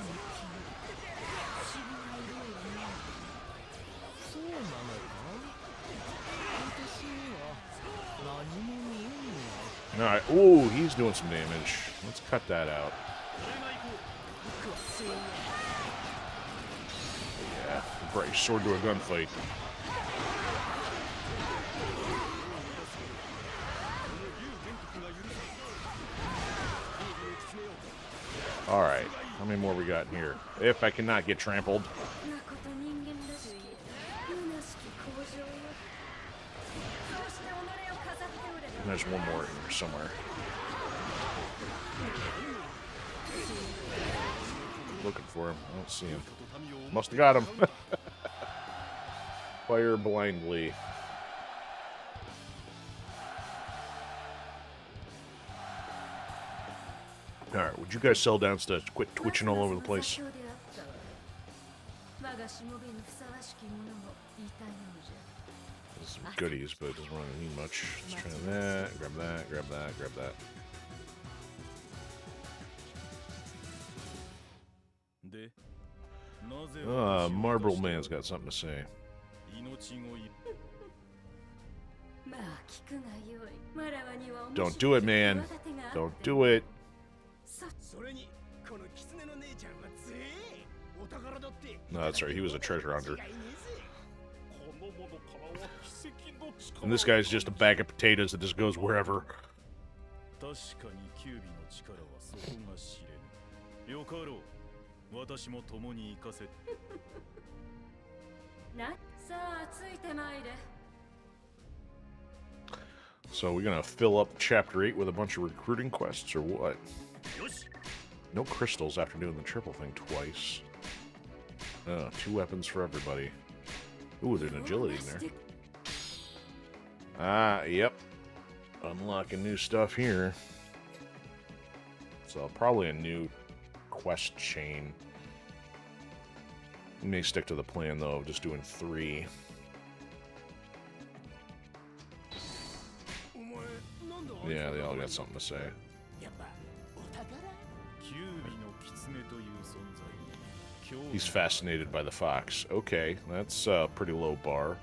Alright, ooh, he's doing some damage. Let's cut that out. Yeah, brought your sword to a gunfight. Alright, how many more we got in here? If I cannot get trampled. And there's one more in here somewhere. Looking for him. I don't see him. Must have got him. Fire blindly. Alright, would you guys settle down to quit twitching all over the place? There's some goodies, but it doesn't really mean much. Let's try that, grab that, grab that, grab that. Marble Man's got something to say. Don't do it, man. Don't do it. No, that's right. He was a treasure hunter. And this guy's just a bag of potatoes that just goes wherever. So we're gonna fill up Chapter 8 with a bunch of recruiting quests, or what? No crystals after doing the triple thing twice. 2 weapons for everybody. Ooh, there's an agility in there. Ah, yep. Unlocking new stuff here. So probably a new quest chain. We may stick to the plan, though, of just doing 3. Yeah, they all got something to say. He's fascinated by the fox. Okay, that's a pretty low bar.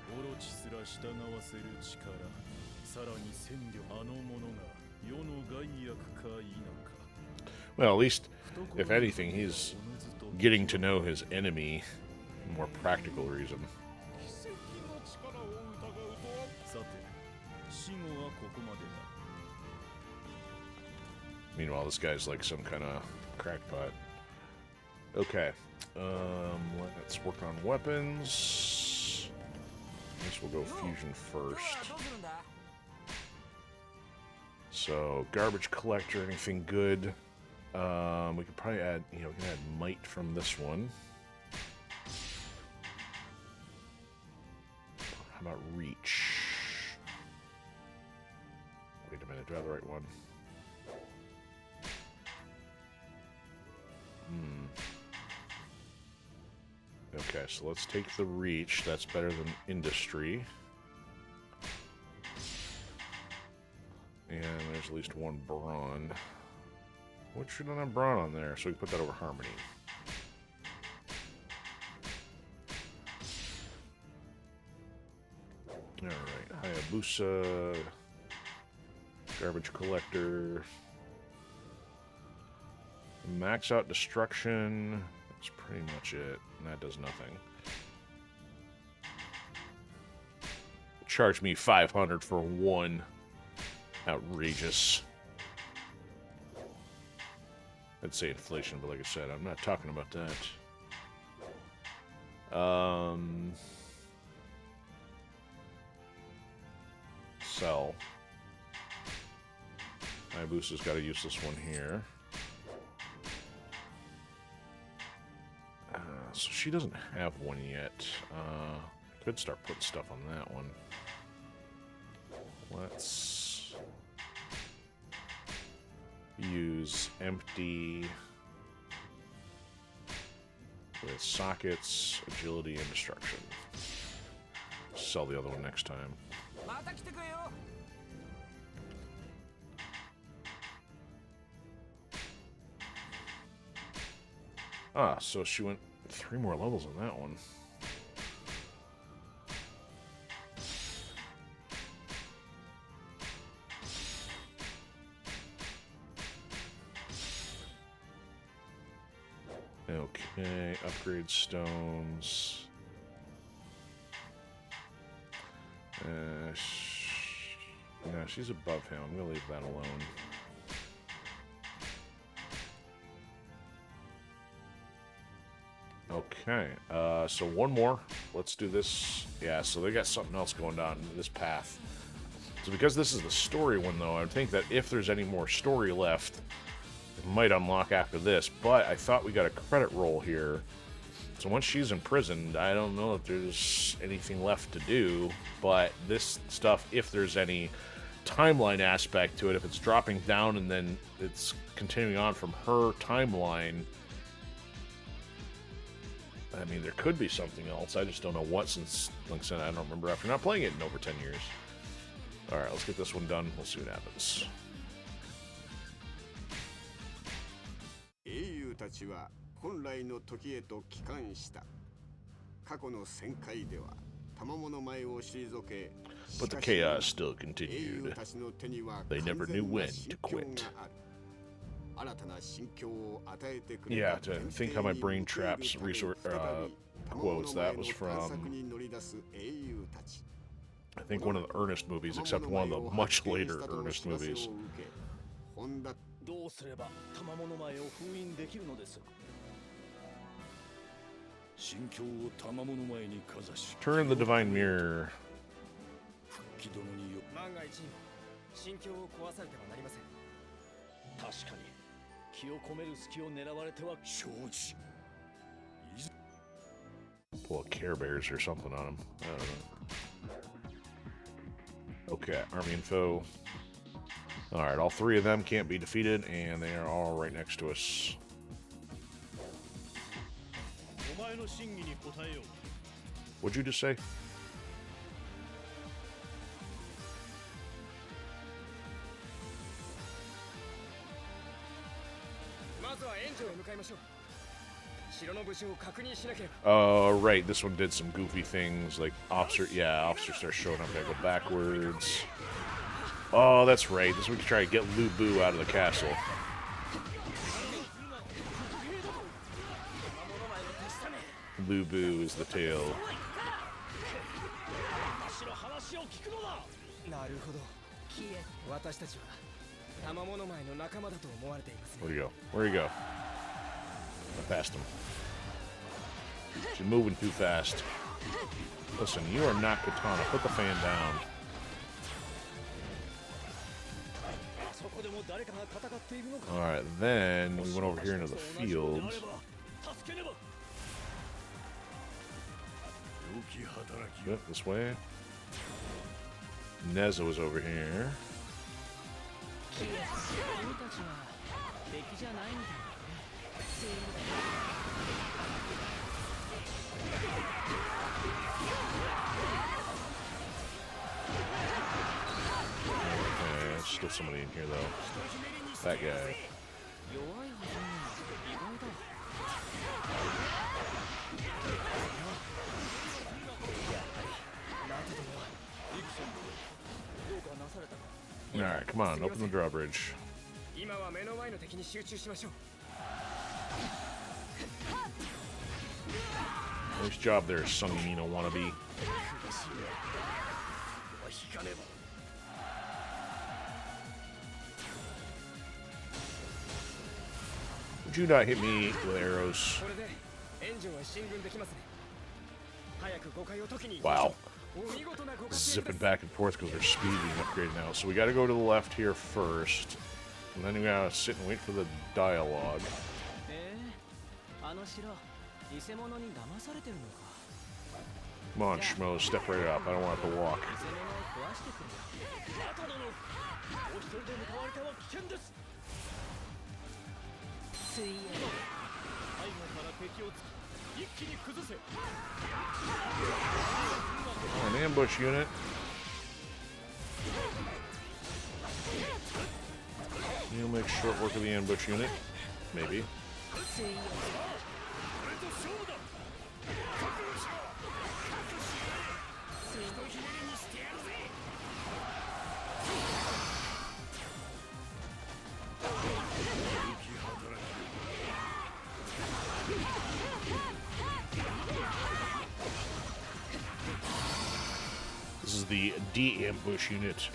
Well, at least, if anything, he's getting to know his enemy for a more practical reason. Meanwhile, this guy's like some kind of crackpot. Okay. Let's work on weapons. I guess we'll go fusion first. So, garbage collector, anything good? We could probably add, we can add might from this one. How about reach? Wait a minute, do I have the right one? Okay, so let's take the reach. That's better than industry. And there's at least 1 brawn. What should I have brawn on there? So we put that over harmony. Alright, Hayabusa. Garbage collector. Max out destruction. That's pretty much it. And that does nothing. Charge me 500 for 1. Outrageous. I'd say inflation, but like I said, I'm not talking about that. Sell. Hayabusa's got to use this one here. So she doesn't have one yet. Could start putting stuff on that one. Let's use empty with sockets, agility, and destruction. Sell the other one next time. Ah, so she went 3 more levels on that one. Okay, upgrade stones. No, she's above him. I'm gonna leave that alone. Okay, so one more. Let's do this. Yeah, so they got something else going on in this path. So because this is the story one, though, I would think that if there's any more story left, it might unlock after this. But I thought we got a credit roll here. So once she's imprisoned, I don't know if there's anything left to do. But this stuff, if there's any timeline aspect to it, if it's dropping down and then it's continuing on from her timeline, I mean, there could be something else. I just don't know what, since, like I said, I don't remember after not playing it in over 10 years. Alright, let's get this one done. We'll see what happens. But the chaos still continued. They never knew when to quit. Yeah, to think how my brain traps quotes. That was from, I think, one of the Ernest movies, except one of the much later Ernest movies. Turn the divine mirror. Pull Care Bears or something on him. I don't know. Okay, army info. Alright, all 3 of them can't be defeated, and they are all right next to us. What'd you just say? Oh, right, this one did some goofy things, like officer starts showing up, I go backwards. Oh, that's right, this one can try to get Lu Bu out of the castle. Lu Bu is the tail. Where'd he go? Where'd he go? I passed him. She's moving too fast. Listen, you are not Katana. Put the fan down. Alright, then we went over here into the field. Yep, this way. Neza was over here. Okay, there's still somebody in here though. That guy. Alright, come on, open the drawbridge. Nice job there, Sunny Nino wannabe. Would you not hit me with arrows? Wow. Zipping back and forth because their speed being upgraded now. So we got to go to the left here first. And then we got to sit and wait for the dialogue. Come on, Schmo, step right up. I don't want to have to walk. Oh, an ambush unit. You'll make short work of the ambush unit. Maybe. This is the D-ambush unit.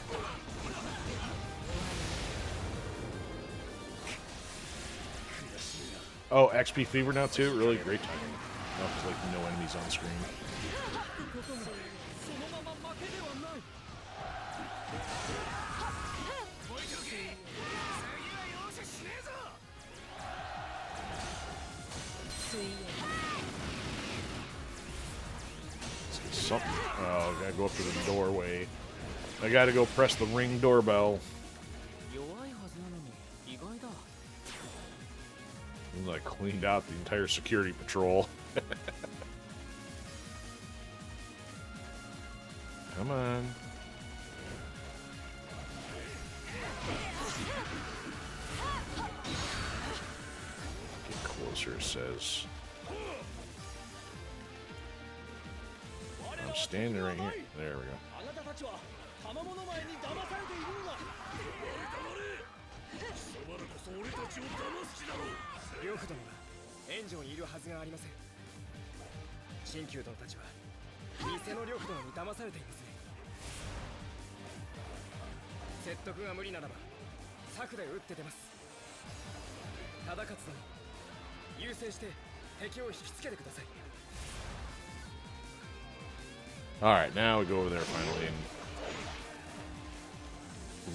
Oh, XP Fever now too? Really great timing. Now there's like no enemies on the screen. Something. Oh, I gotta go up to the doorway. I gotta go press the ring doorbell. I cleaned out the entire security patrol. Come on. Get closer, it says. I'm standing right here. There we go. Alright, now we go over there finally and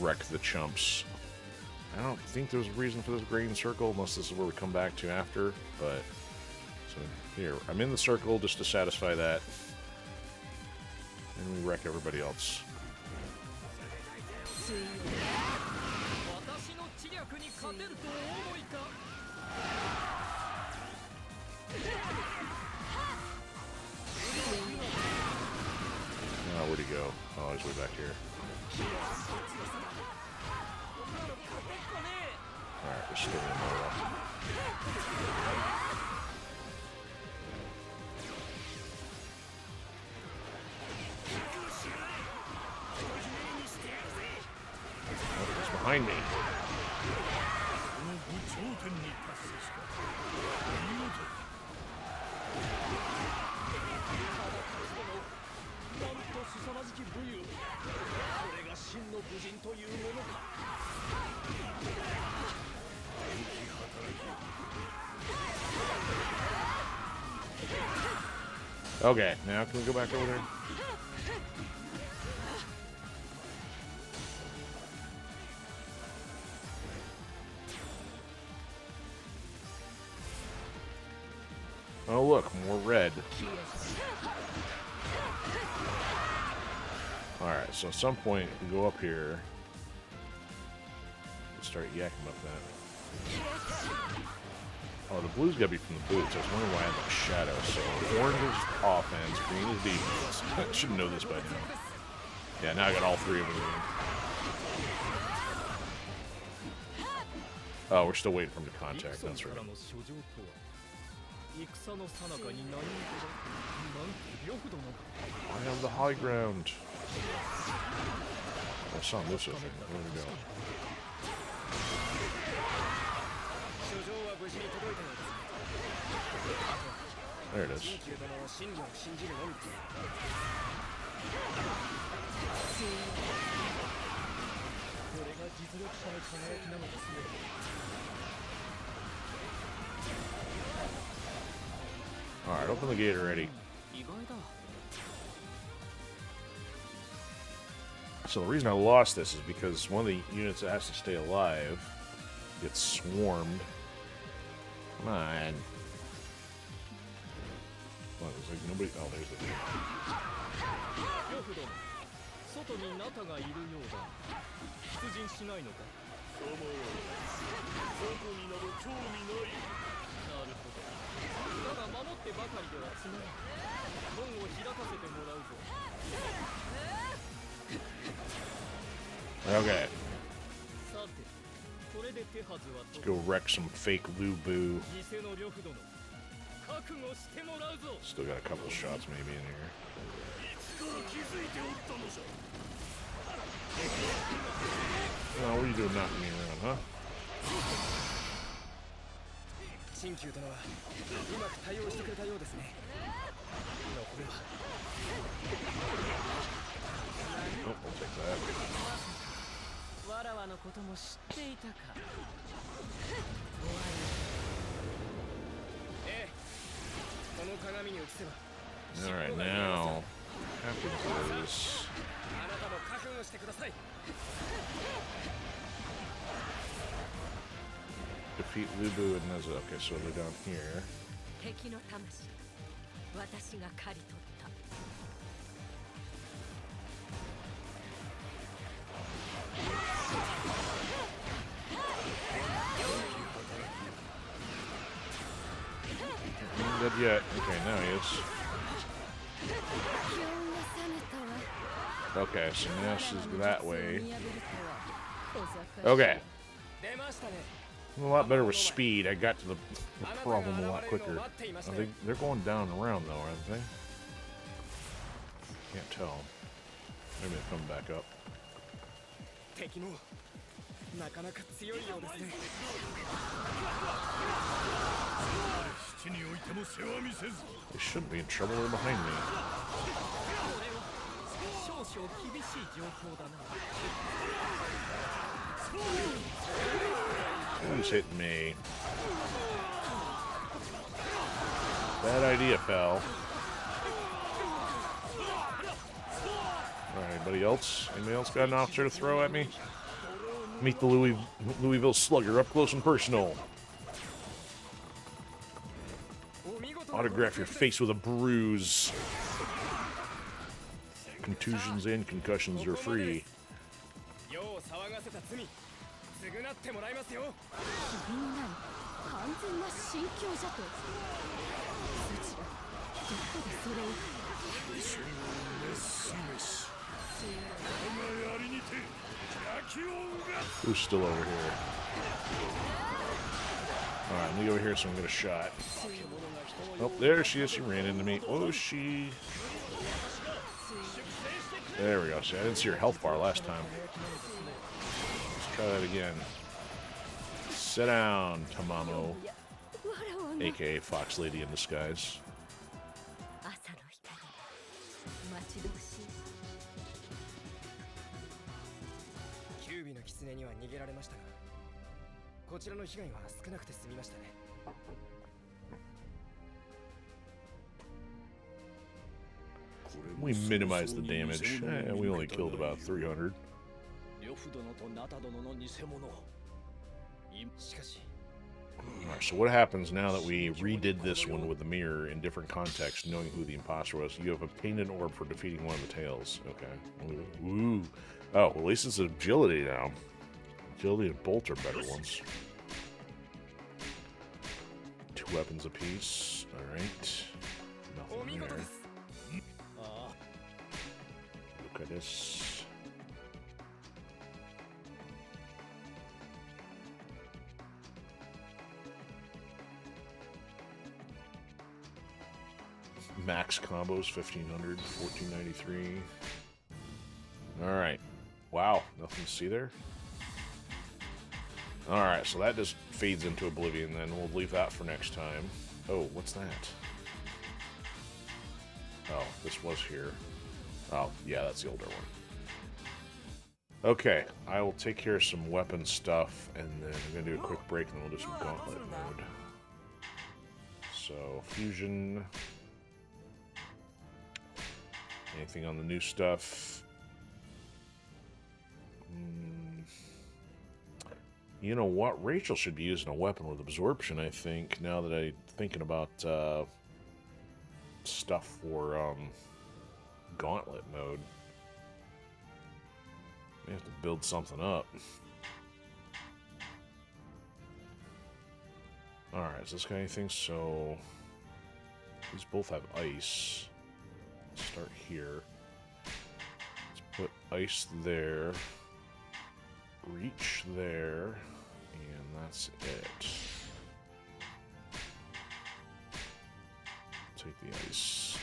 wreck the chumps. I don't think there's a reason for this green circle, unless this is where we come back to after, but... So, here, I'm in the circle just to satisfy that. And we wreck everybody else. Oh, where'd he go? Oh, he's way back here. Alright, we're still in the Oh, he's behind me. Okay, now can we go back over there? Oh look, more red. Alright, so at some point we go up here and start yakking up that. Oh, the blue's gotta be from the boots. I was wondering why I have a shadow. So orange is offense, green is defense. I should know this by now. Yeah, now I got all three of them. Oh, we're still waiting for him to contact. That's right. I have the high ground. Oh, it's on this thing. Where we go? There it is. Alright, open the gate already. So the reason I lost this is because one of the units that has to stay alive gets swarmed. Come on. What, there's like nobody. Oh, there's the dude. Okay. Let's go wreck some fake Lubu. Still got a couple shots maybe in here. Oh, what are you doing knocking me around, huh? Oh, I'll take that. Alright, now happens is defeat Lubu and Neza. Okay, so they're down here. Dead yet. Okay, now he is. Okay, so now she's that way. Okay. I'm a lot better with speed. I got to the problem a lot quicker. They're going down and around though, aren't they? Can't tell. Maybe they're coming back up. They shouldn't be in trouble. They're behind me. Who's hitting me? Bad idea, pal. Alright, anybody else? Anybody else got an officer to throw at me? Meet the Louisville Slugger up close and personal. Autograph your face with a bruise. Contusions and concussions are free. Who's still over here? Alright, let me go over here so I can get a shot. Oh, there she is. She ran into me. Oh, she... There we go. See, I didn't see her health bar last time. Let's try that again. Sit down, Tamamo. A.K.A. Fox Lady in disguise. We minimized the damage. We only killed about 300. Alright, so what happens now that we redid this one with the mirror in different contexts, knowing who the imposter was? You have obtained an orb for defeating one of the tails. Okay. Ooh. Oh, well, at least it's agility now. Agility and bolt are better ones. 2 weapons apiece. Alright. Nothing there. Look at this. Max combos 1500, 1493. Alright. Wow, nothing to see there. Alright, so that just fades into oblivion then. We'll leave that for next time. Oh, what's that? Oh, this was here. Oh, yeah, that's the older one. Okay, I will take care of some weapon stuff, and then I'm going to do a quick break, and then we'll do some gauntlet mode. So, fusion. Anything on the new stuff? You know what? Rachel should be using a weapon with absorption, I think, now that I'm thinking about stuff for gauntlet mode. We have to build something up. Alright, is this got anything? So these both have ice. Let's start here. Let's put ice there. Reach there. And that's it. Take the ice.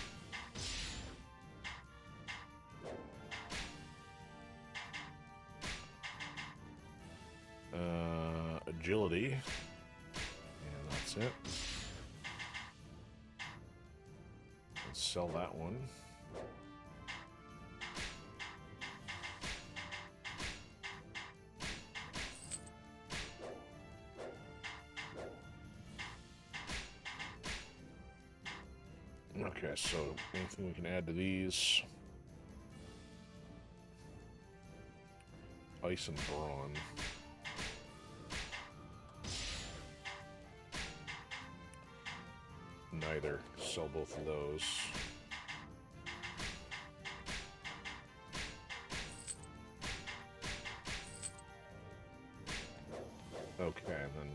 Agility. And that's it. Let's sell that one. Okay, so anything we can add to these? Ice and brawn. Neither. Sell both of those. Okay, and then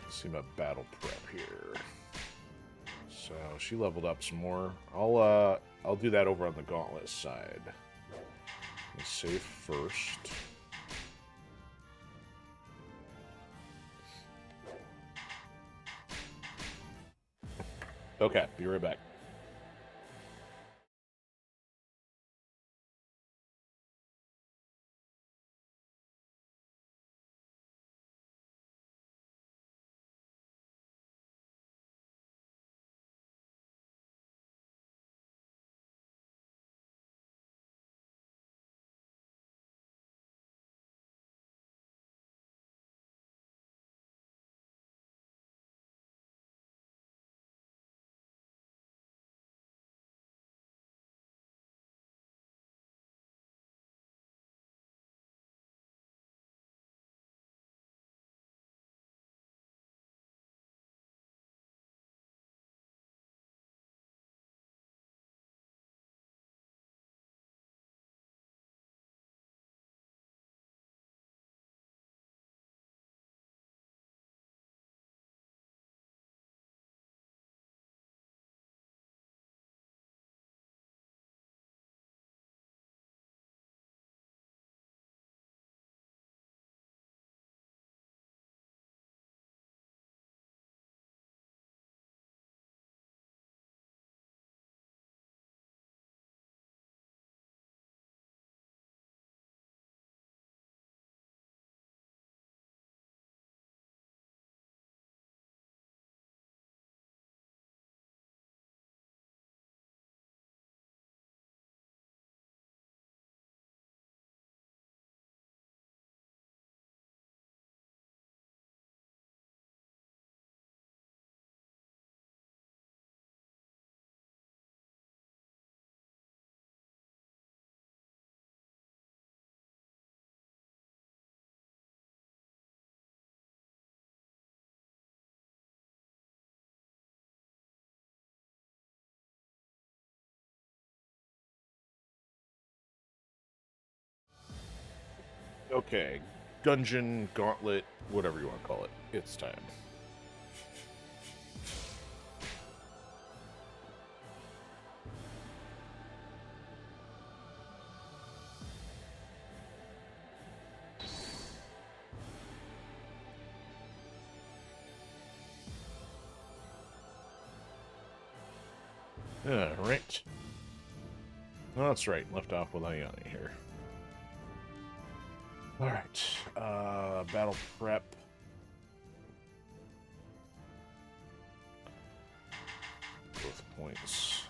let's see about battle prep here. So she leveled up some more. I'll do that over on the gauntlet side. Let's save first. Okay, be right back. Okay, dungeon, gauntlet, whatever you want to call it. It's time. Right. Oh, that's right. Left off with Ayani here. Alright. Battle prep. Both points.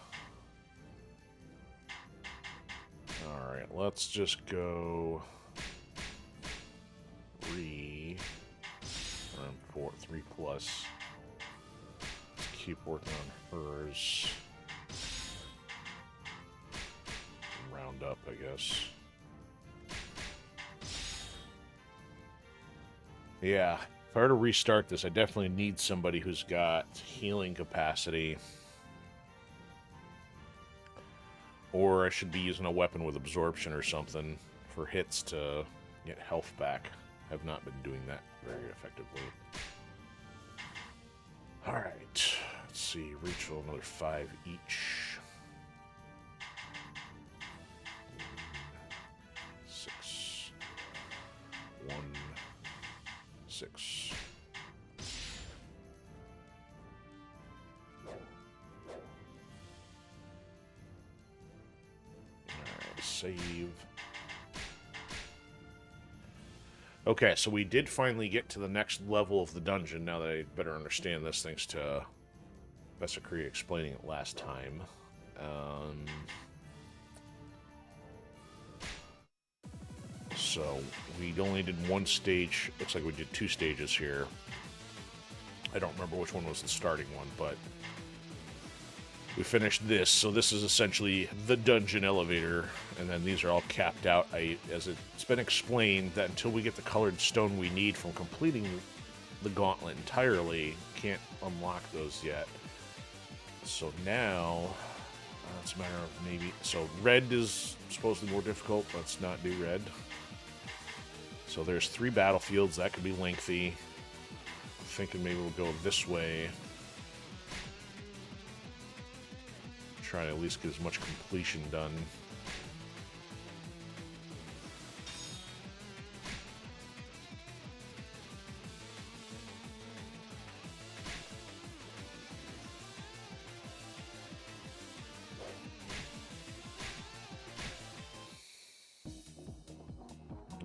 Alright, let's just go 3. 3 plus. Let's keep working on hers. Round up, I guess. Yeah, if I were to restart this, I definitely need somebody who's got healing capacity. Or I should be using a weapon with absorption or something for hits to get health back. I've not been doing that very effectively. Alright, let's see, reach another 5 each. 6. 1. 6. Alright, save. Okay, so we did finally get to the next level of the dungeon, now that I better understand this, thanks to Vesicree explaining it last time. So, we only did one stage. Looks like we did 2 stages here. I don't remember which one was the starting one, but we finished this. So this is essentially the dungeon elevator, and then these are all capped out. As it's been explained, that until we get the colored stone we need from completing the gauntlet entirely, can't unlock those yet. So now, it's a matter of maybe... So red is supposedly more difficult. Let's not do red. So there's 3 battlefields. That could be lengthy. I'm thinking maybe we'll go this way. Try to at least get as much completion done.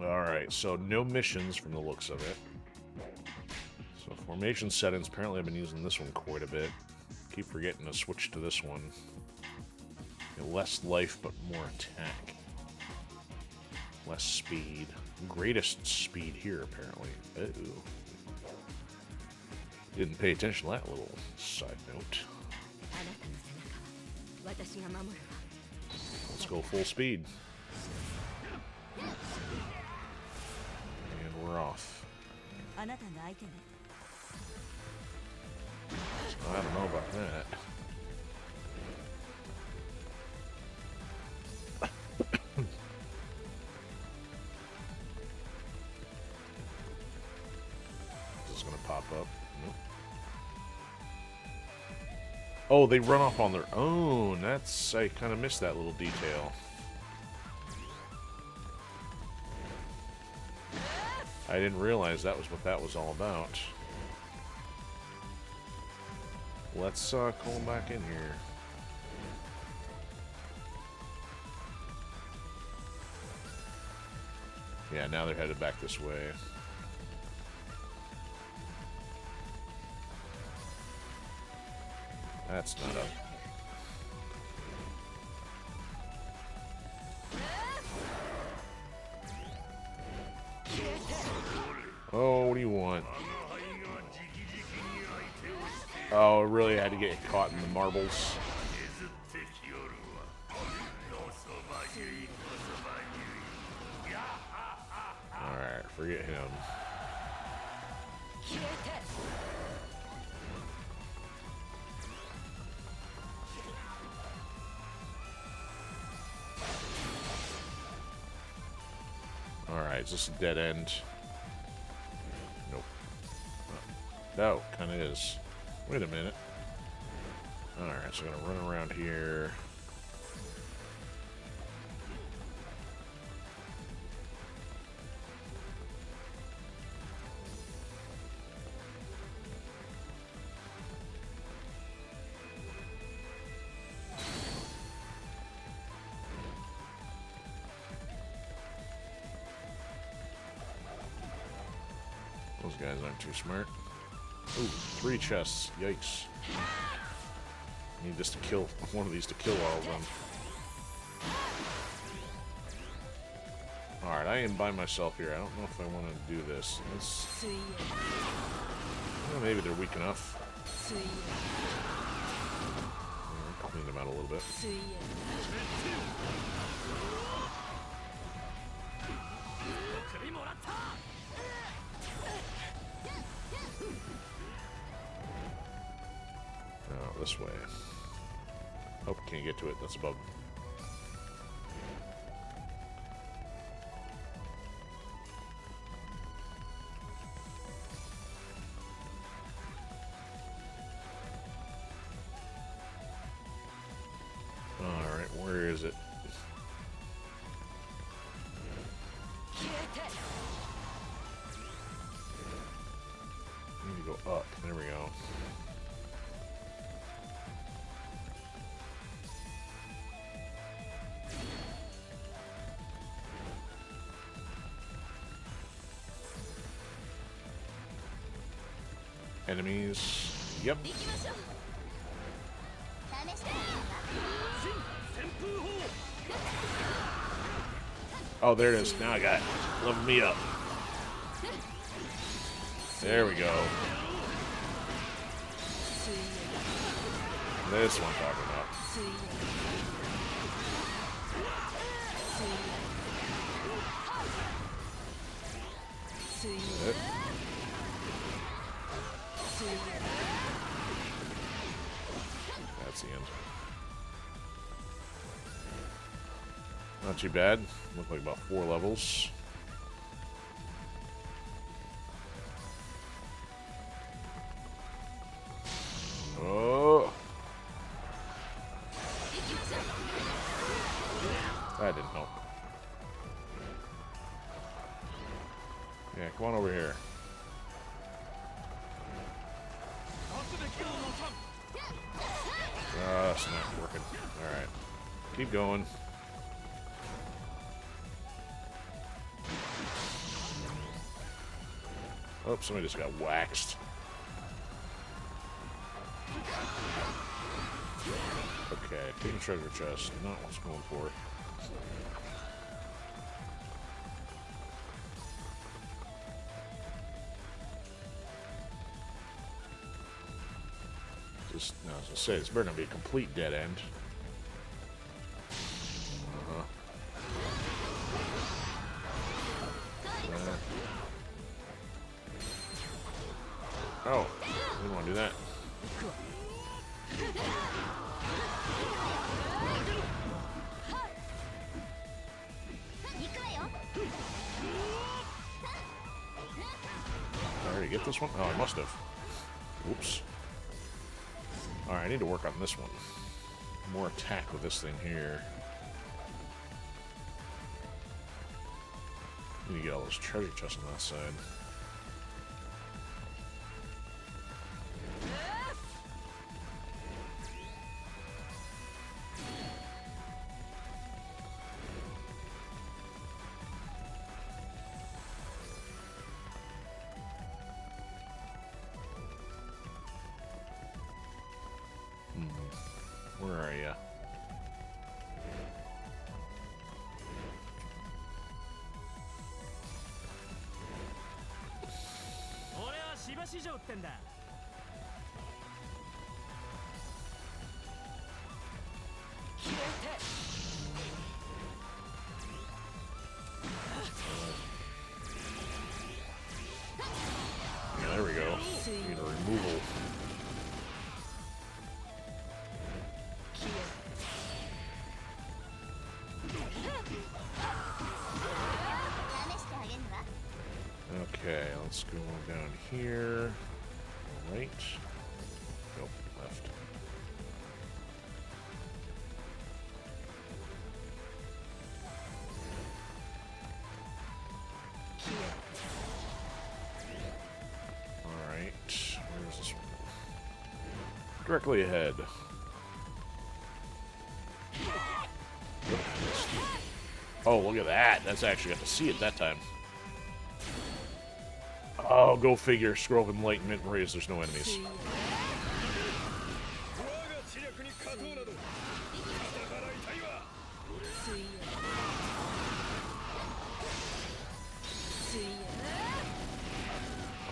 Alright, so no missions from the looks of it. So formation settings, apparently I've been using this one quite a bit. Keep forgetting to switch to this one. Less life, but more attack. Less speed. Greatest speed here, apparently. Uh-oh. Didn't pay attention to that little side note. Let's go full speed. And we're off. I don't know about that. Pop up. Nope. Oh, they run off on their own. That's... I kind of missed that little detail. I didn't realize that was what that was all about. Let's call them back in here. Yeah, now they're headed back this way. That's not up. Oh, what do you want? Oh, I really had to get caught in the marbles. Alright, forget him. Alright, is this a dead end? Nope. No, kinda is. Wait a minute. Alright, so I'm gonna run around here. Those guys aren't too smart. Ooh, 3 chests. Yikes. Need this to kill one of these to kill all of them. Alright, I am by myself here. I don't know if I want to do this. Well, maybe they're weak enough. Clean them out a little bit. this way. Hope I can't get to it. That's above. Alright, where is it? I need to go up. There we go. Enemies. Yep. Oh, there it is. Now I got it. Level me up. There we go. This one I'm talking about. It. That's the end. Not too bad. Look like about 4 levels. Oh! That didn't help. Yeah, come on over here. That's not working. Alright. Keep going. Oh, somebody just got waxed. Okay, taking treasure chest. Not what's going for. Just, no, I was gonna say, this better not be a complete dead end. Oh, we don't want to do that. I already get this one? Oh, I must have. Oops. Alright, I need to work on this one. More attack with this thing here. Need to get all those treasure chests on that side. Where are ya? Yeah, there we go. Need a removal. Okay, let's go down here. Right. Nope, left. Alright. Where's this one? Directly ahead. Oh, look at that. That's actually got to see it that time. Oh, go figure. Scroll of Enlightenment raise. There's no enemies.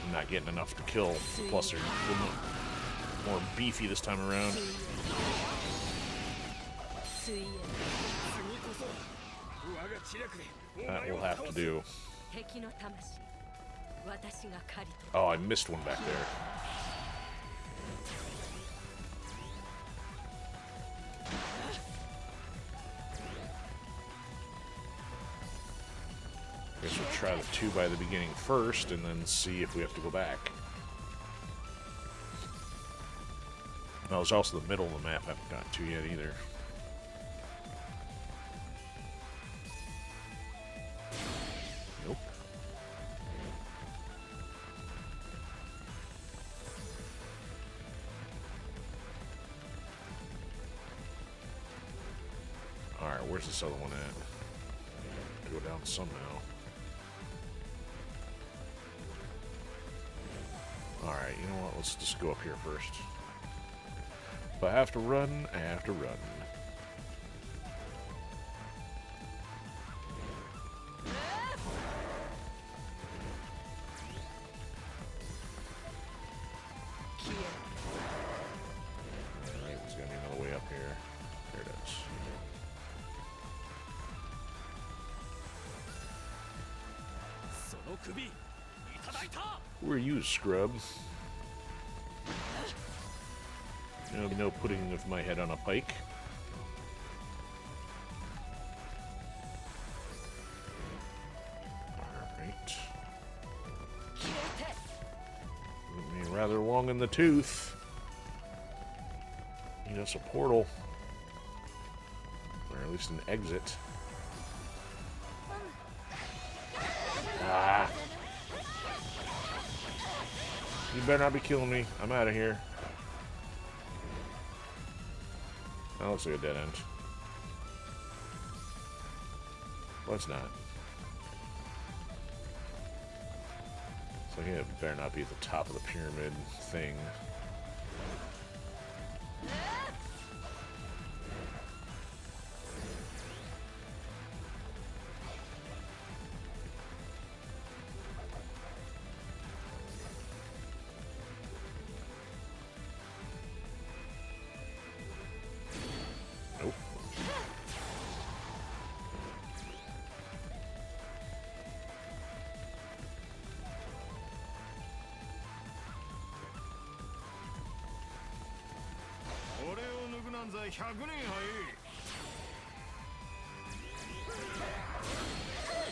I'm not getting enough to kill. Plus, they're a little more beefy this time around. That will have to do. Oh, I missed one back there. try the 2 by the beginning first, and then see if we have to go back. Well, there's also the middle of the map I haven't gotten to yet either. Nope. Alright, where's this other one at? Go down somehow. Alright, you know what? Let's just go up here first. If I have to run, I have to run. Alright, there's gotta be another way up here. There it is. Who are you, scrub? No putting of my head on a pike. Alright. Put me rather long in the tooth. Need us a portal. Or at least an exit. Ah! You better not be killing me. I'm out of here. That looks like a dead end. Well, it's not. It's like it better not be at the top of the pyramid thing.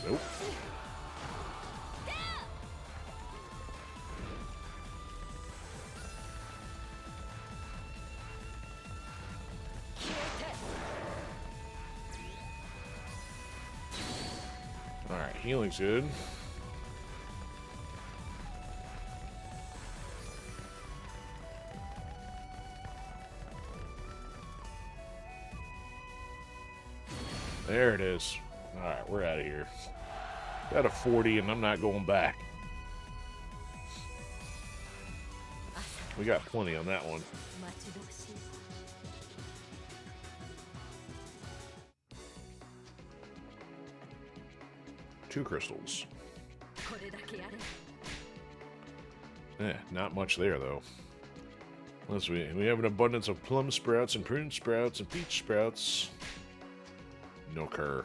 Nope. Alright, healing's good. There it is. Alright, we're out of here. Got a 40 and I'm not going back. We got plenty on that one. Two crystals. Not much there though. Unless we have an abundance of plum sprouts and prune sprouts and peach sprouts. No cur.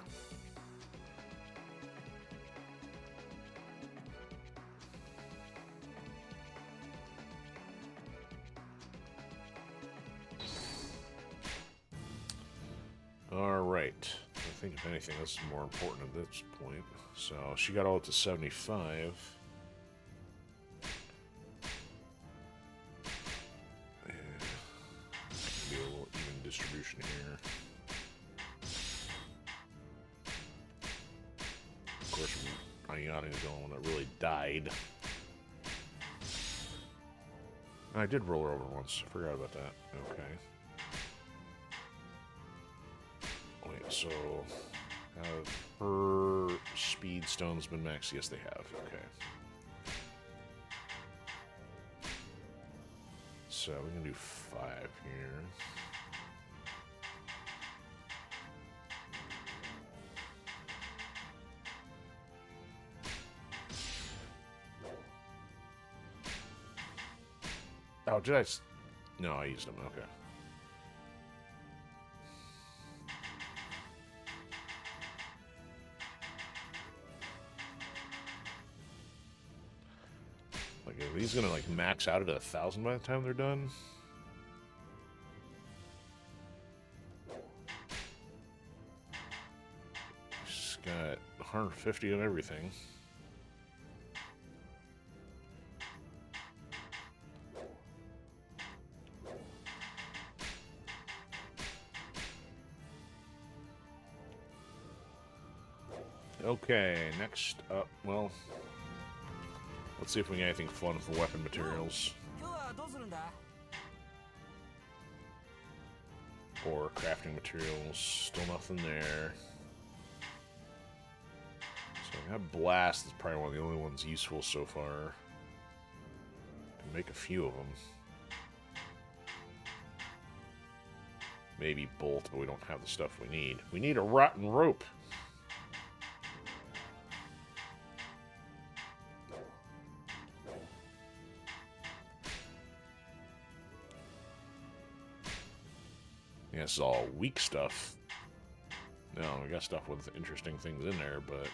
Alright. I think if anything, this is more important at this point. So, she got all up to 75. And be a little even distribution here. Of course, Ayani is the only one that really died. I did roll her over once. I forgot about that. Okay. Wait, so have her speed stones been maxed? Yes, they have. Okay. So we can do 5 here. Oh, did I? No, I used them. Okay. Like, are these gonna like max out at 1,000 by the time they're done? She's got 150 on everything. Okay, next up, well, let's see if we can get anything fun with the weapon materials. Or crafting materials, still nothing there. So that blast is probably one of the only ones useful so far. Can make a few of them. Maybe bolt, but we don't have the stuff we need. We need a rotten rope. Yeah, this is all weak stuff. No, we got stuff with interesting things in there, but...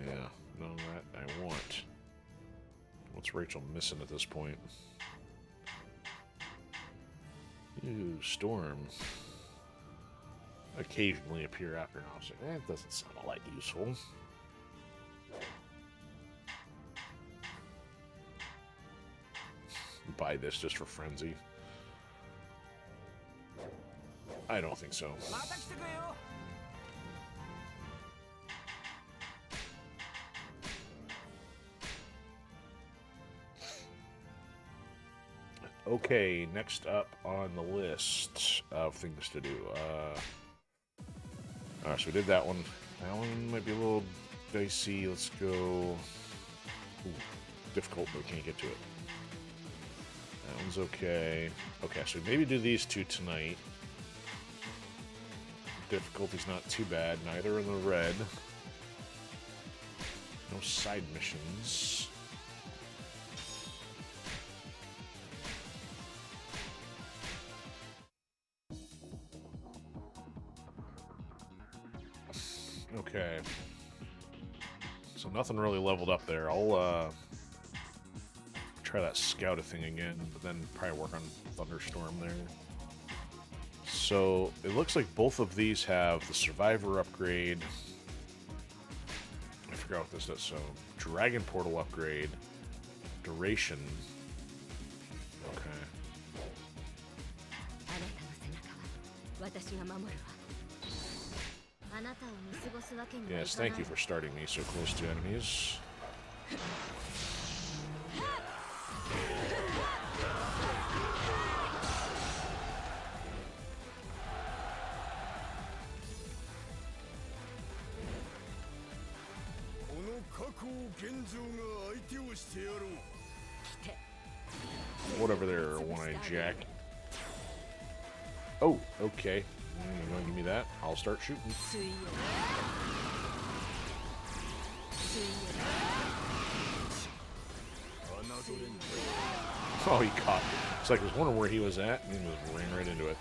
yeah, none of that I want. What's Rachel missing at this point? Ooh, storm. Occasionally appear after an officer. That doesn't sound all that useful. Buy this just for frenzy. I don't think so. Okay, next up on the list of things to do. Alright, so we did that one. That one might be a little dicey. Let's go... Ooh, difficult, but we can't get to it. That one's okay. Okay, so maybe do these two tonight. Difficulty's not too bad. Neither in the red. No side missions. Okay. So nothing really leveled up there. I'll try that scouter thing again, but then probably work on Thunderstorm there. So it looks like both of these have the Survivor upgrade. I forgot what this does. So Dragon Portal upgrade, duration. Okay. Yes, thank you for starting me so close to enemies. What over there, One-Eyed Jack? Oh, okay. You want to give me that? I'll start shooting. Oh, he caught me. It's like I was wondering where he was at, and he just ran right into it.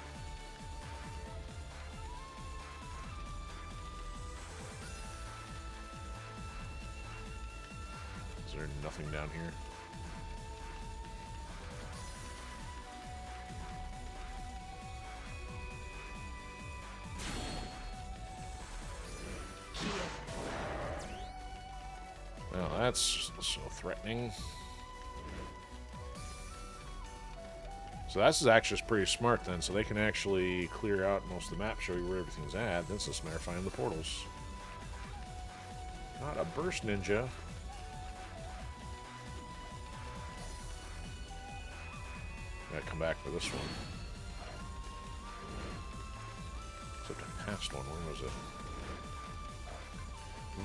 Is there nothing down here? Well, that's so threatening. So this is actually pretty smart then, so they can actually clear out most of the map, show you where everything's at. Then it's just a matter of finding the portals. Not a burst ninja. Gotta come back for this one. Except I passed one. Where was it?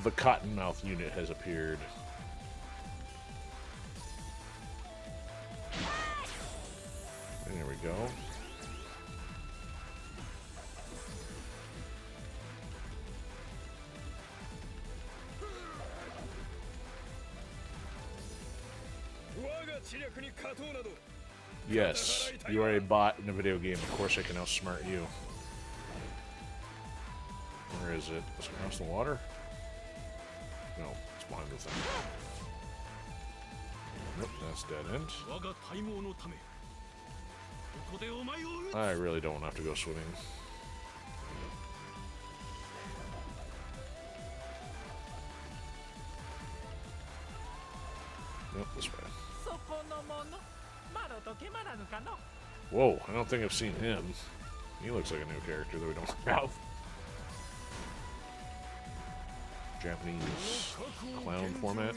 The Cottonmouth unit has appeared. There we go. Yes, you are a bot in a video game. Of course I can outsmart you. Where is it? Is it across the water? No, it's behind the thing. Nope, that's dead end. I really don't have to go swimming. Nope, this way. Whoa, I don't think I've seen him. He looks like a new character that we don't have. Japanese clown format.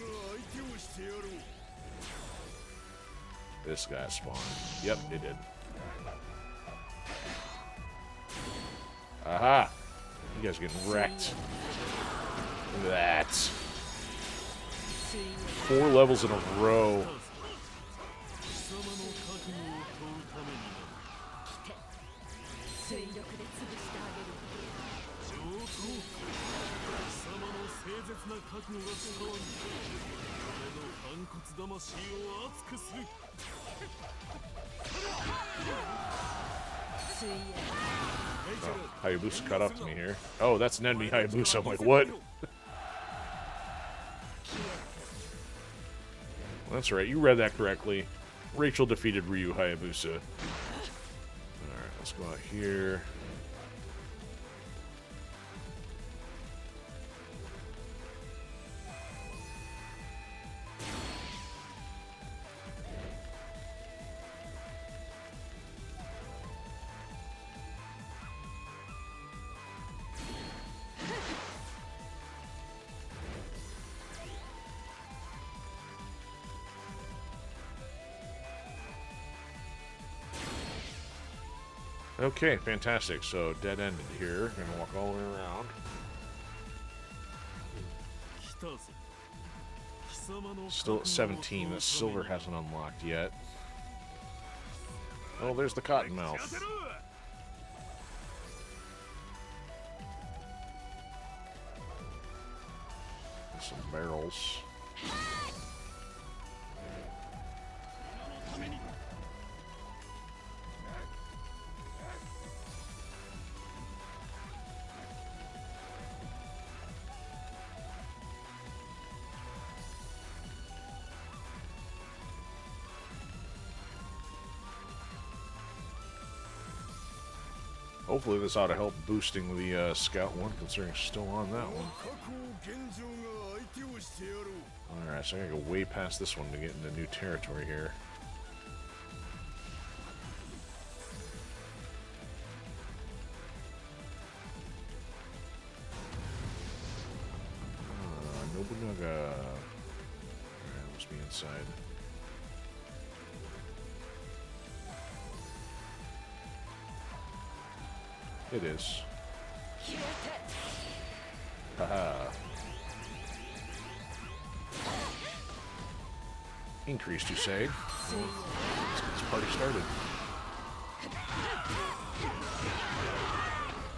This guy spawned. Yep, it did. Aha! You guys are getting wrecked. Look at that. 4 levels in a row. Oh, Hayabusa caught up to me here. Oh, that's an enemy Hayabusa. I'm like, what? Well, that's right. You read that correctly. Rachel defeated Ryu Hayabusa. Alright, let's go out here. Okay, fantastic. So, dead-ended here. Gonna walk all the way around. Still at 17. The silver hasn't unlocked yet. Oh, there's the cottonmouth. Some barrels. Hopefully this ought to help boosting the Scout one, considering it's still on that one. Alright, so I gotta go way past this one to get into new territory here. Nobunaga. Alright, must be inside. It is. Haha. Increased, you say? Let's get this party started.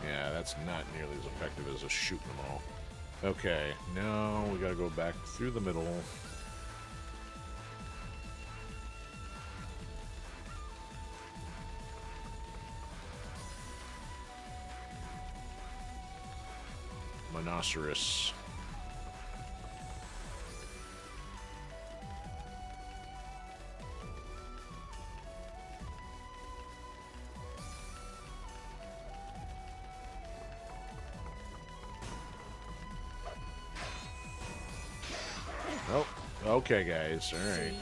Yeah, that's not nearly as effective as just shooting them all. Okay, now we gotta go back through the middle. Rhinoceros. Oh, okay, guys. All right,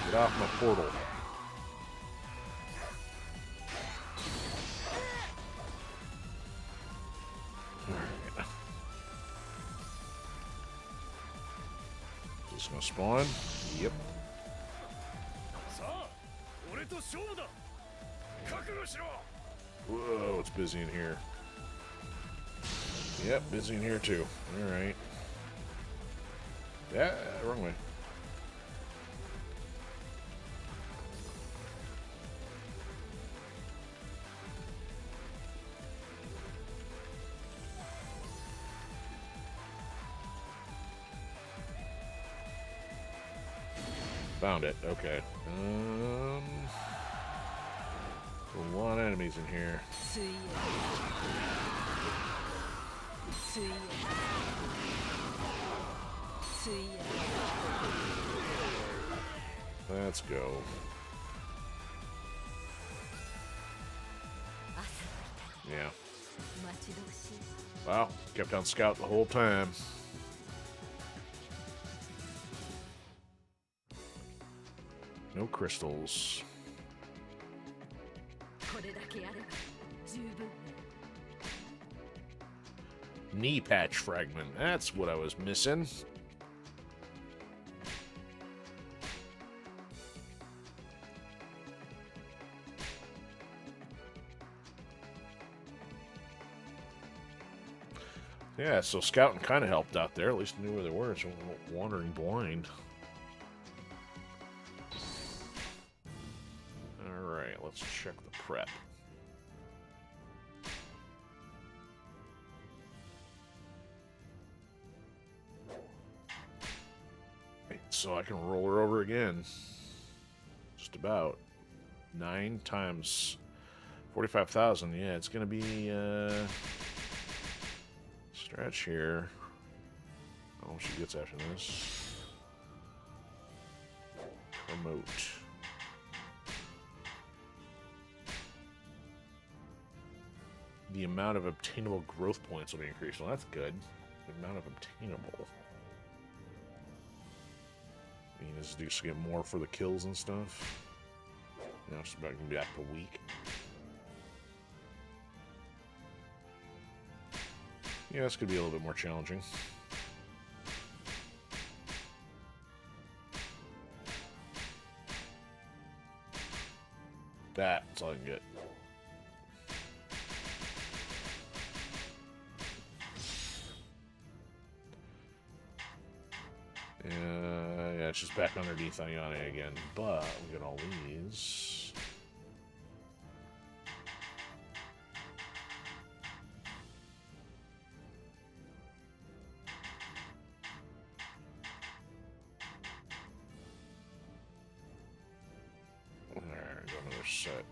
get off my portal. Gonna spawn? Yep. Whoa, it's busy in here. Yep, busy in here too. Alright. Yeah, wrong way. Found it. Okay. A lot of enemies in here. Let's go. Yeah. Wow. Kept on scout the whole time. No crystals. Knee patch fragment. That's what I was missing. Yeah, so scouting kind of helped out there. At least I knew where they were, so we weren't wandering blind. Alright, let's check the prep. So I can roll her over again. Just about. 9 times 45,000. Yeah, it's going to be stretch here. I don't know what she gets after this. Promote. The amount of obtainable growth points will be increased. Well, that's good. The amount of obtainable. I mean, is just to get more for the kills and stuff. Now it's about to be back to weak. Yeah, this could be a little bit more challenging. That's all I can get. Yeah, it's just back underneath Ayane again, but we got all these. Alright, got another set.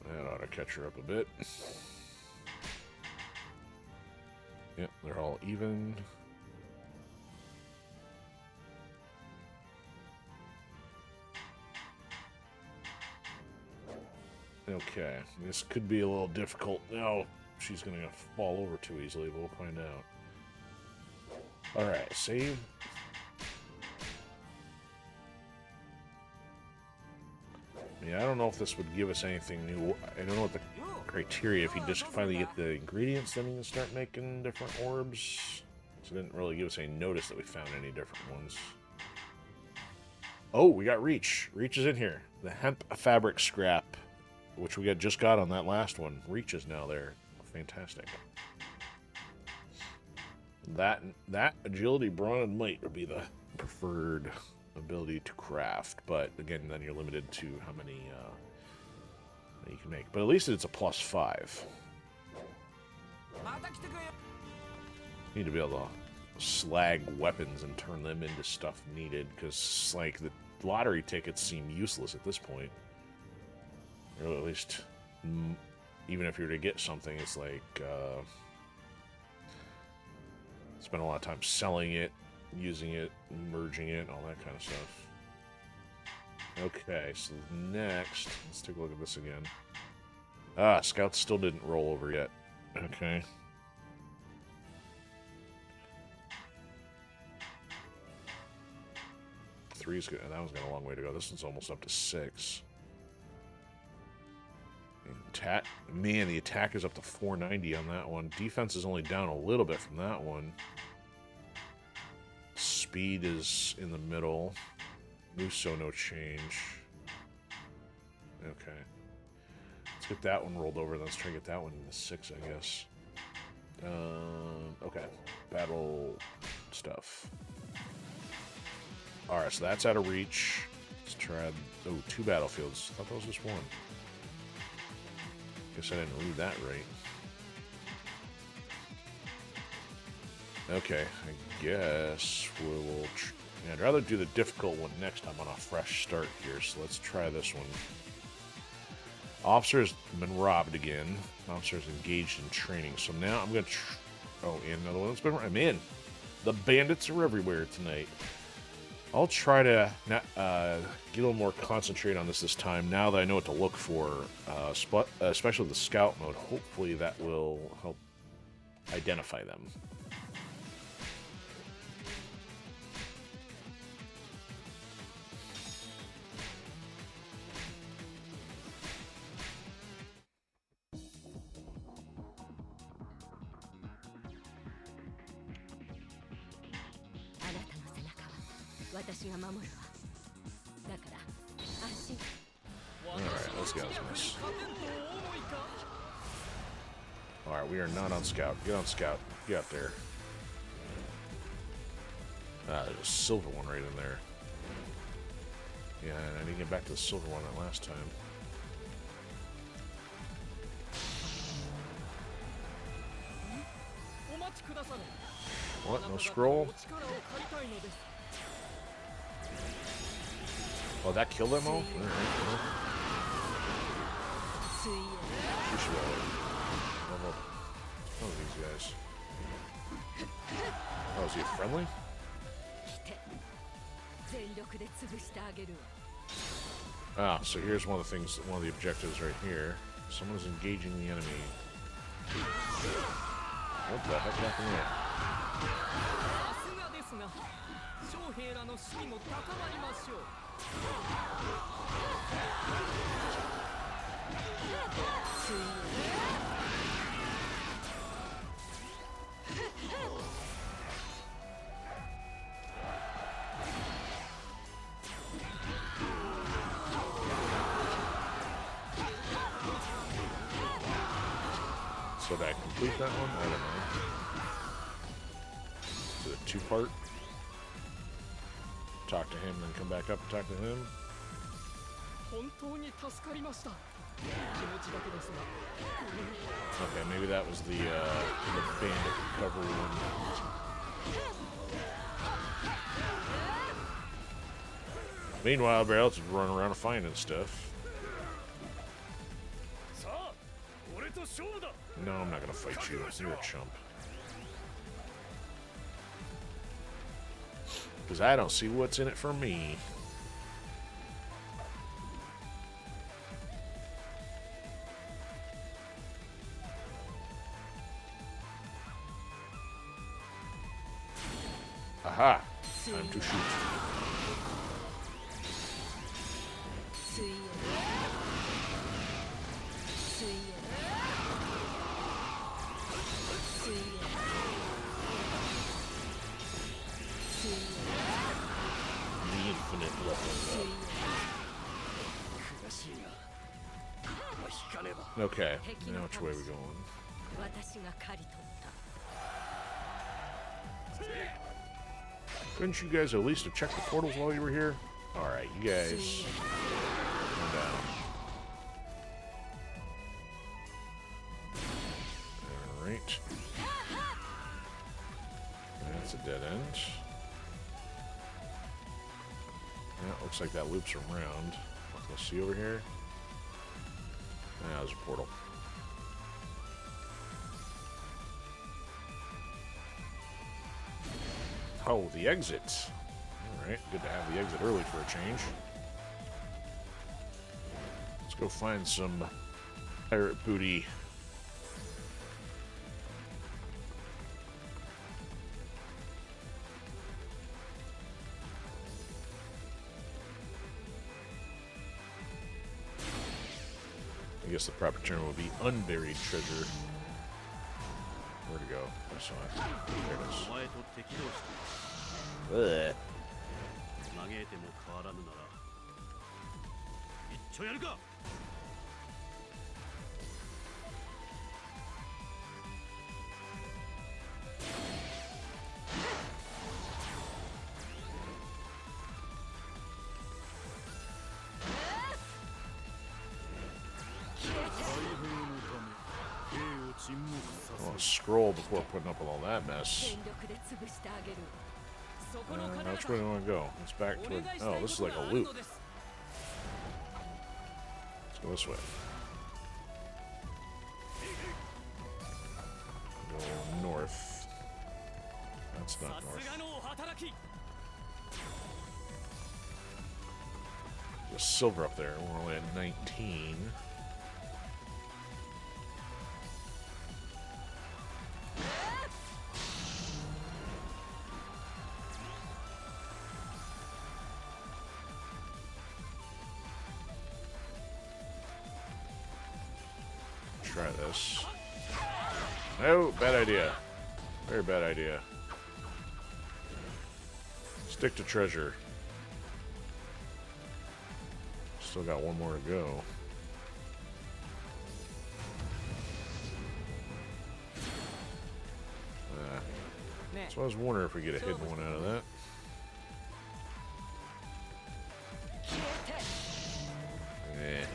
That ought to catch her up a bit. Yep, they're all even. Okay, this could be a little difficult. No, she's going to fall over too easily, but we'll find out. Alright, save. Yeah, I don't know if this would give us anything new. I don't know what the criteria, if you just finally get the ingredients, then you can start making different orbs. So it didn't really give us any notice that we found any different ones. Oh, we got Reach. Reach is in here. The hemp fabric scrap, which we just got on that last one. Reach is now there. Fantastic. That agility, brawn, and might would be the preferred ability to craft, but again, then you're limited to how many you can make. But at least it's a +5. Need to be able to slag weapons and turn them into stuff needed, because like the lottery tickets seem useless at this point. Or at least, even if you're to get something, it's like spend a lot of time selling it, using it, merging it, all that kind of stuff. Okay, so next, let's take a look at this again. Ah, Scouts still didn't roll over yet. Okay. Three's good. That one's got a long way to go. This one's almost up to 6. Man, the attack is up to 490 on that one. Defense is only down a little bit from that one. Speed is in the middle. Muso, no change. Okay. Let's get that one rolled over. Let's try to get that one into 6, I guess. Okay. Battle stuff. Alright, so that's out of reach. Let's try... Oh, 2 battlefields. I thought that was just 1. Guess I didn't read that right. Okay, I guess we will... Yeah, I'd rather do the difficult one next time on a fresh start here, so let's try this one. Officer's been robbed again. Officer's engaged in training, so now I'm going to... Oh, and another one that's been... I'm in. The bandits are everywhere tonight. I'll try to get a little more concentrate on this time, now that I know what to look for, especially the scout mode. Hopefully that will help identify them. Alright, let's go. Alright, we are not on scout. Get on scout. Get out there. Ah, there's a silver one right in there. Yeah, and I didn't get back to the silver one that last time. What? No scroll? Oh, that killed them all? Alright, well. We should level up. Oh, these guys. Oh, is he friendly? Ah, so here's one of the things, one of the objectives right here. Someone's engaging the enemy. What the heck happened there? So did I complete that one? I don't know. Is it a two-part? Talk to him, then come back up and talk to him? Okay, maybe that was the bandit recovery one. Meanwhile, everybody else is running around finding stuff. No, I'm not gonna fight you. You're a chump. Because I don't see what's in it for me. Aha! Time to shoot. The infinite weapon. Okay, now which way are we going? Couldn't you guys at least have checked the portals while you were here? Alright, you guys. Come down. Alright. That's a dead end. Yeah, looks like that loops around. Let's see over here. Ah, there's a portal. Oh, the exit. Alright, good to have the exit early for a change. Let's go find some pirate booty. I guess the proper term would be unburied treasure. Where'd it go? I saw it. There it is. Ugh. I want to scroll before putting up with all that mess. Which way do I want to go? It's back toward... Oh, this is like a loop. Let's go this way. Go north. That's not north. There's silver up there. We're only at 19. try this. Oh, bad idea. Very bad idea. Stick to treasure. Still got one more to go. So I was wondering if we get a hidden one out of that. Eh.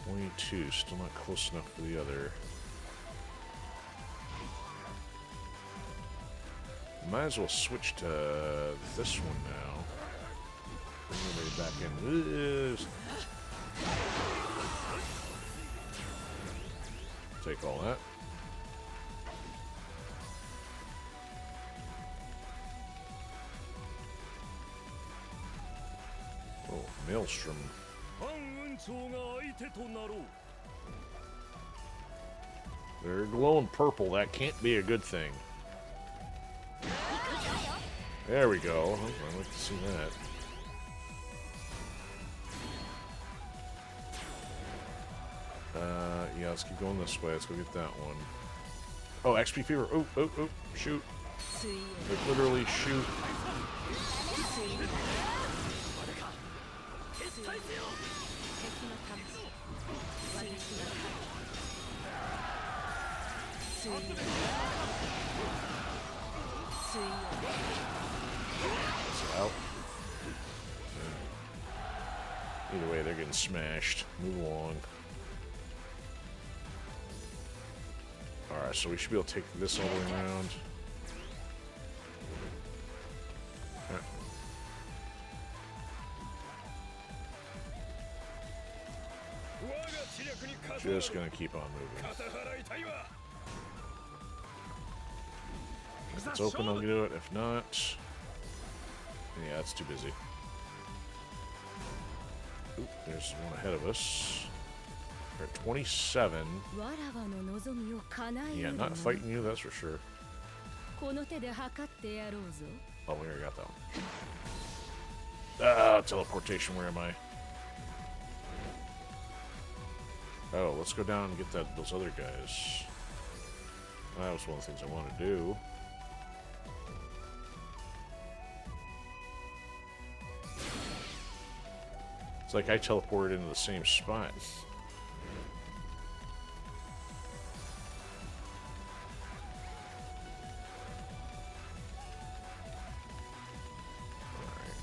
$22, still not close enough for the other. Might as well switch to this one now. Bring everybody back in. Take all that. Oh, Maelstrom. They're glowing purple. That can't be a good thing. There we go. I'd like to see that. Yeah, let's keep going this way. Let's go get that one. Oh, XP Fever. Oh, oh, oh, shoot. Like, literally shoot. It's out. Either way, they're getting smashed. Move along. Alright, so we should be able to take this all the way around. Just gonna keep on moving. If it's open, I'll do it. If not, yeah, it's too busy. Oop, there's one ahead of us. We're at 27. Yeah, not fighting you, that's for sure. Oh, we already got that one. Ah, teleportation, where am I? Oh, let's go down and get those other guys. That was one of the things I want to do. It's like I teleported into the same spot. Alright.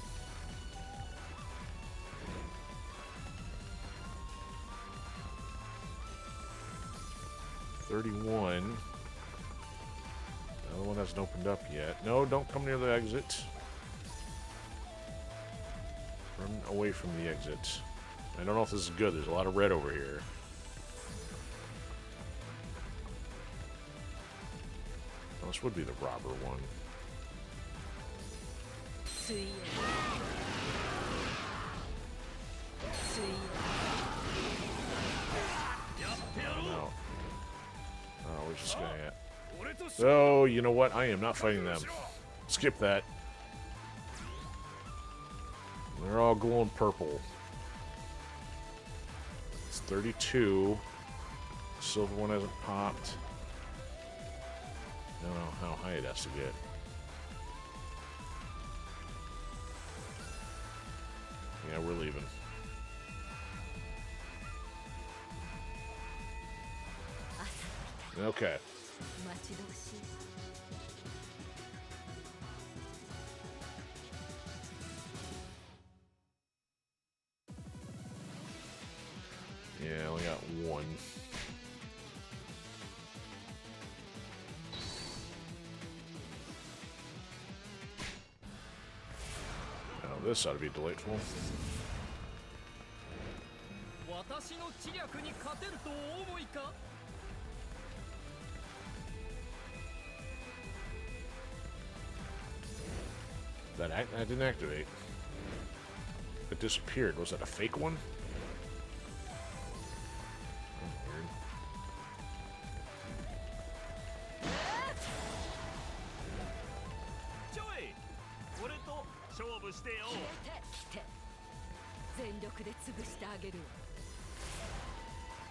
31. The other one hasn't opened up yet. No, don't come near the exit. Run away from the exit. I don't know if this is good. There's a lot of red over here. Well, this would be the robber one. No. Oh, where's this guy at? Oh, you know what? I am not fighting them. Skip that. They're all glowing purple. It's 32. The silver one hasn't popped. I don't know how high it has to get. Yeah, we're leaving. Okay. Yeah, I only got one. Now this ought to be delightful. That didn't activate. It disappeared. Was that a fake one?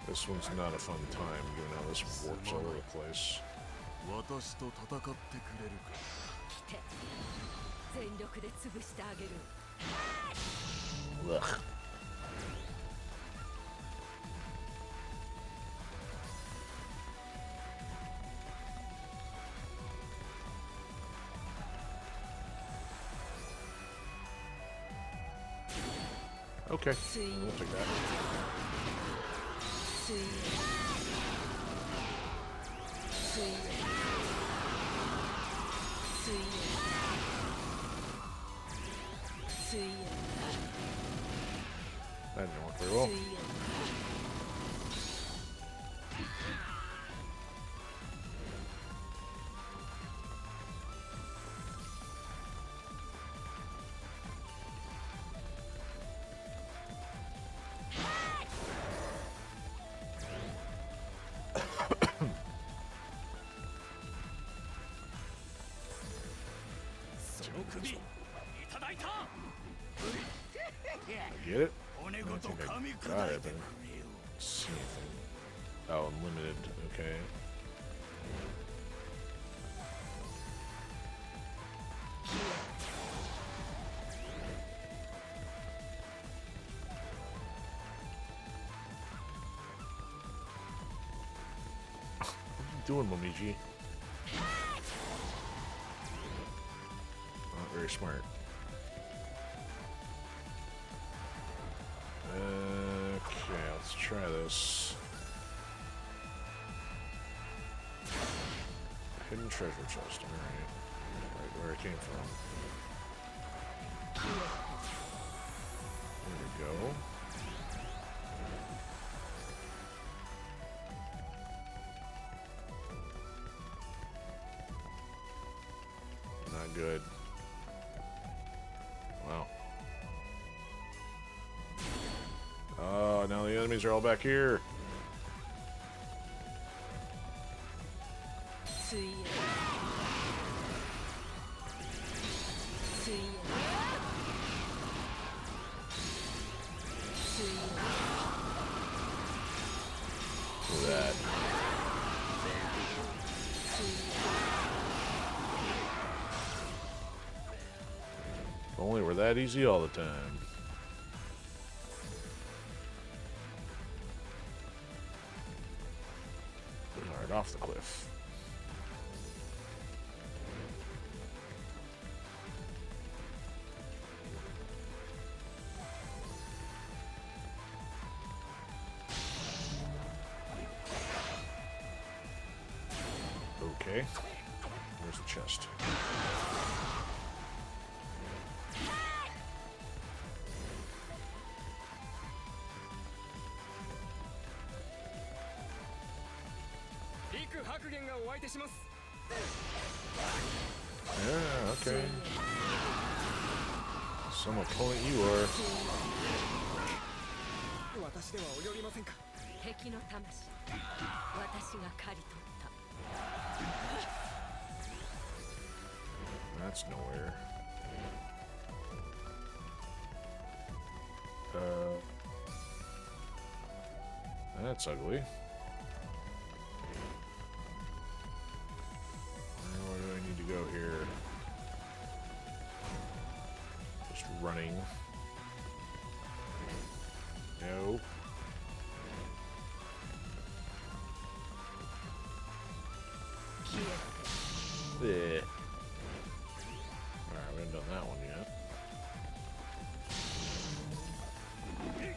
This one's not a fun time, given how this warps all over the place. Ugh. Okay, we'll take that. That didn't work very well. Get it? I think I got it, but I don't see anything. Oh, unlimited. Okay. What are you doing, Momiji? Not very smart. Okay, let's try this. Hidden treasure chest, alright. Right where it came from. There we go. Not good. Wow. Oh, now the enemies are all back here. Look at that. If only we're that easy all the time. Alright, off the cliff. Okay. Where's the chest? Yeah, okay. Some opponent you are. That's nowhere. That's ugly. Where do I need to go here? Just running. No. Yeah. Alright, we haven't done that one yet. Okay.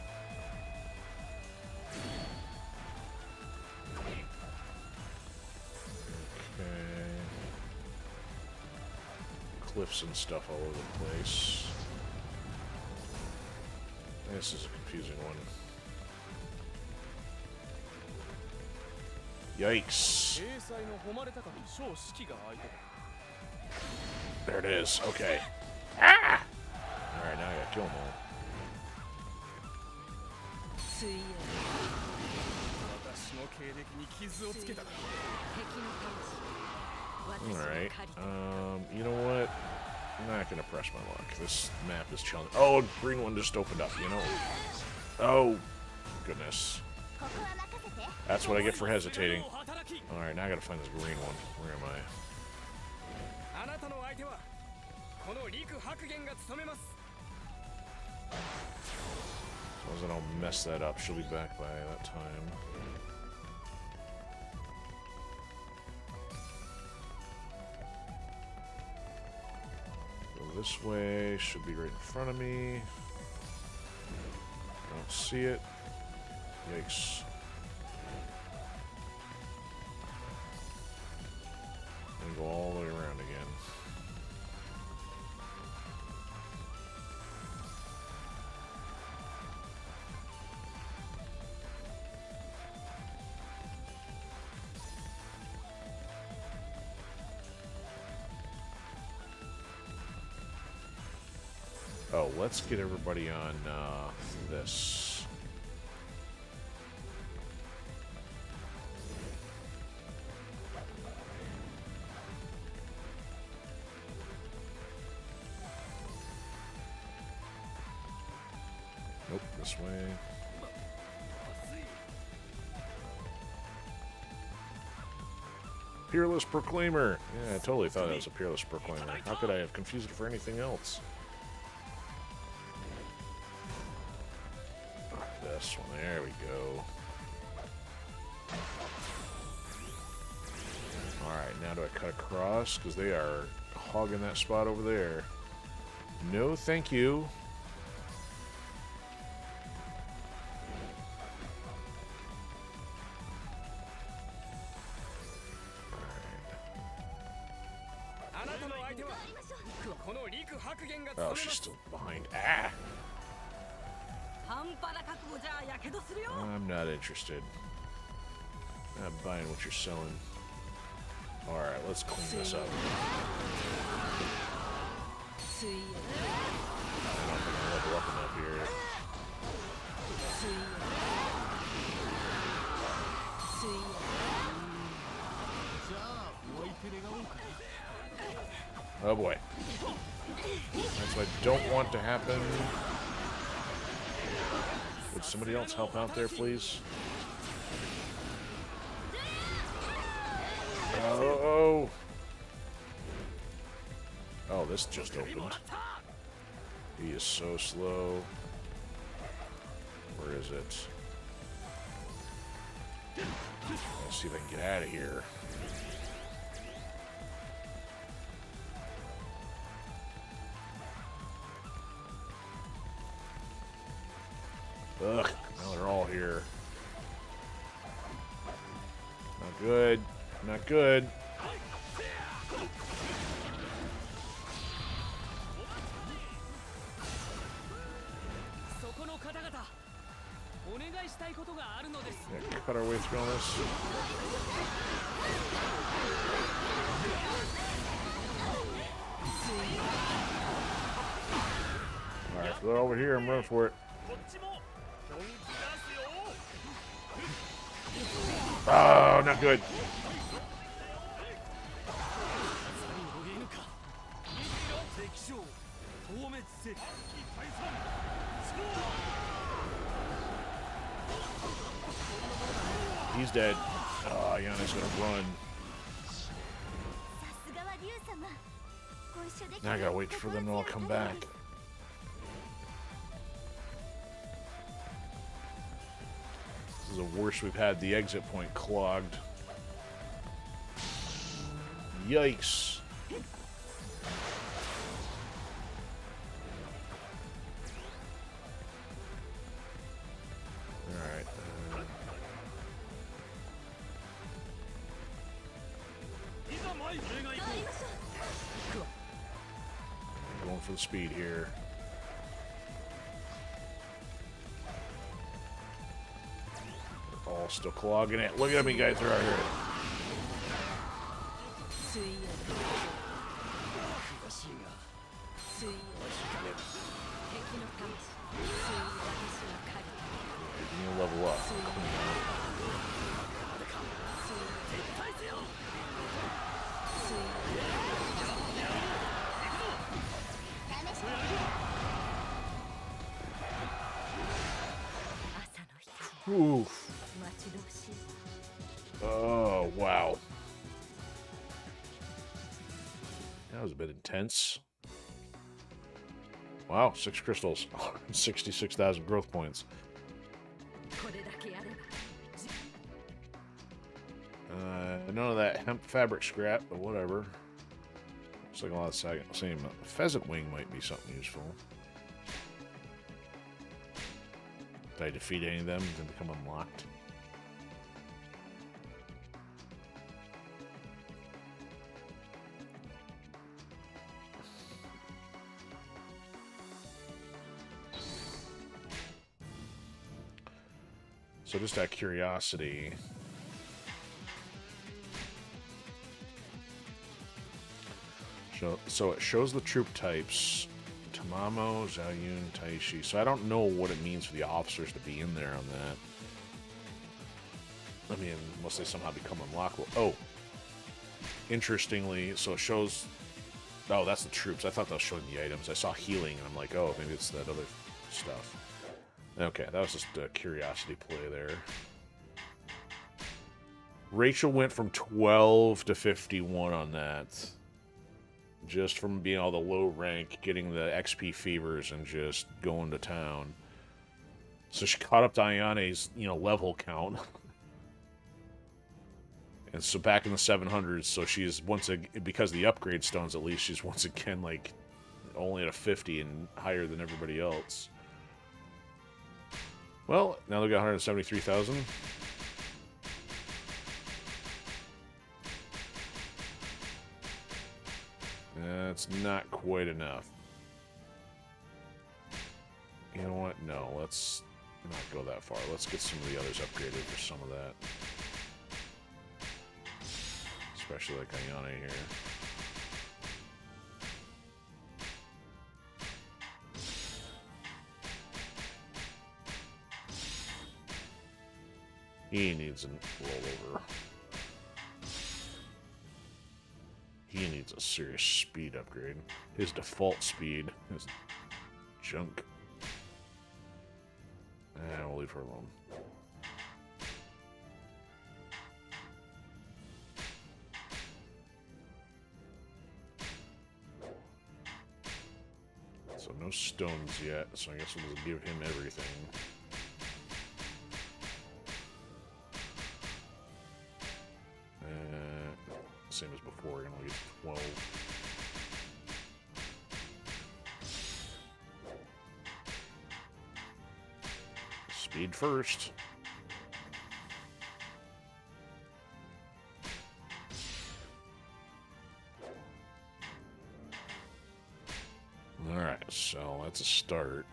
Cliffs and stuff all over the place. This is a confusing one. Yikes. There it is. Okay. Ah! Alright, now I gotta kill them all. Alright. You know what? I'm not gonna press my luck. This map is challenging. Oh, green one just opened up, you know? Oh, goodness. That's what I get for hesitating. Alright, now I gotta find this green one. Where am I? As long as I don't mess that up, she'll be back by that time. Go this way, should be right in front of me. I don't see it. Yikes. And go all the way around again. Oh, let's get everybody on this. Nope, this way. Peerless Proclaimer. Yeah, I totally thought it was a Peerless Proclaimer. How could I have confused it for anything else? This one, there we go. Alright, now do I cut across? Because they are hogging that spot over there. No, thank you. Oh, she's still behind. Ah! I'm not interested. I'm buying what you're selling. Alright, let's clean this up. I don't think I'll level up enough here. Oh boy. That's what I don't want to happen. Would somebody else help out there, please? Oh! Oh, this just opened. He is so slow. Where is it? Let's see if I can get out of here. Ugh, now they're all here. Not good. Not good. Yeah, cut our way through all this. Alright, if they're over here, I'm running for it. Oh, not good. He's dead. Oh, Yana's gonna run. Now I gotta wait for them to all come back. This is the worst we've had. The exit point clogged. Yikes. Alright. Going for the speed here. They're all still clogging it. Look at me, guys. They're out here. You need to level up. Oof. Oh, wow. That was a bit intense. Wow, 6 crystals. 66,000 growth points. None of that hemp fabric scrap, but whatever. Looks like a lot of same. Pheasant wing might be something useful. Did I defeat any of them and become unlocked? So just out of curiosity, so it shows the troop types: Tamamo, Zhaoyun, Taishi. So I don't know what it means for the officers to be in there on that. I mean, unless they somehow become unlockable. Oh, interestingly, so it shows. Oh, that's the troops. I thought that was showing the items. I saw healing, and I'm like, oh, maybe it's that other stuff. Okay, that was just a curiosity play there. Rachel went from 12 to 51 on that. Just from being all the low rank, getting the XP fevers, and just going to town. So she caught up to Ayane's, level count. And so back in the 700s, so she's once again, because of the upgrade stones at least, she's once again, like, only at a 50 and higher than everybody else. Well, now they've got 173,000. That's not quite enough. You know what? No, let's not go that far. Let's get some of the others upgraded for some of that. Especially like Ayane here. He needs a rollover. He needs a serious speed upgrade. His default speed is junk. And we'll leave her alone. So no stones yet, so I guess we'll just give him everything. Same as before, we're gonna get 12. Speed first. Alright, so that's a start.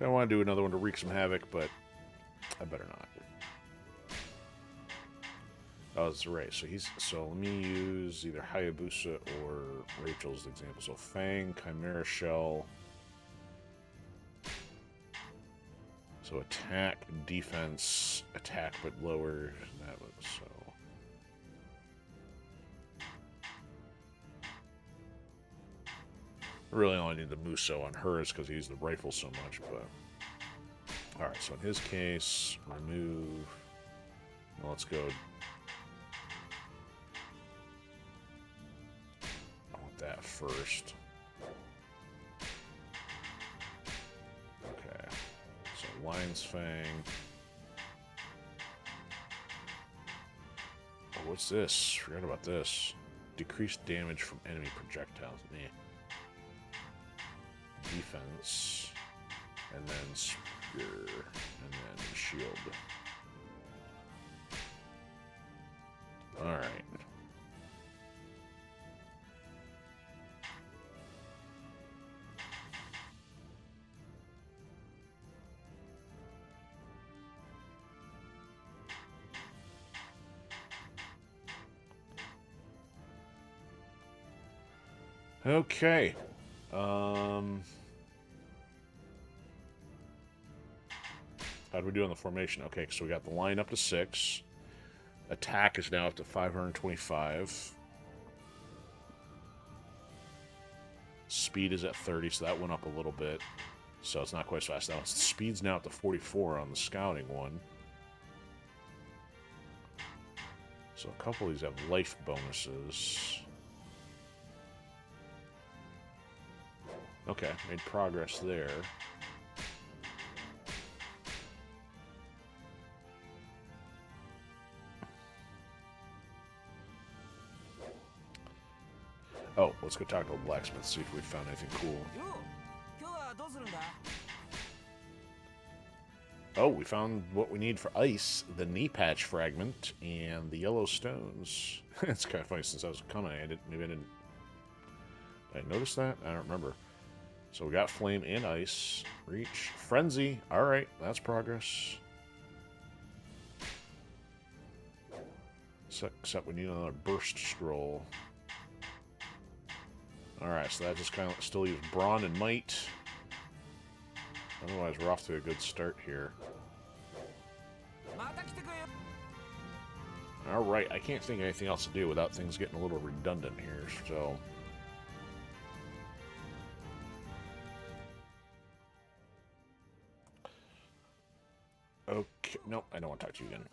I want to do another one to wreak some havoc, but I better not. Oh, that's right. So let me use either Hayabusa or Rachel's example. So Fang, Chimera Shell. So attack, defense, attack but lower. That was so. I really only need the Muso on hers because he used the rifle so much, but... Alright, so in his case, remove... Well, let's go... I want that first. Okay. So, Lion's Fang... Oh, what's this? Forgot about this. Decreased damage from enemy projectiles. Man. Defense, and then spear, and then shield. All right. Okay. How do we do on the formation? Okay, so we got the line up to 6. Attack is now up to 525. Speed is at 30, so that went up a little bit. So it's not quite as fast now. Speed's now at the 44 on the scouting one. So a couple of these have life bonuses. Okay, made progress there. Oh, let's go talk to the blacksmith, see if we found anything cool. Oh, we found what we need for ice, the knee patch fragment, and the yellow stones. It's kind of funny, since I was coming, did I notice that? I don't remember. So we got flame and ice. Reach. Frenzy. Alright, that's progress. Except we need another burst scroll. Alright, so that just kind of still leaves brawn and might. Otherwise, we're off to a good start here. Alright, I can't think of anything else to do without things getting a little redundant here, so... Okay, nope, I don't want to talk to you again.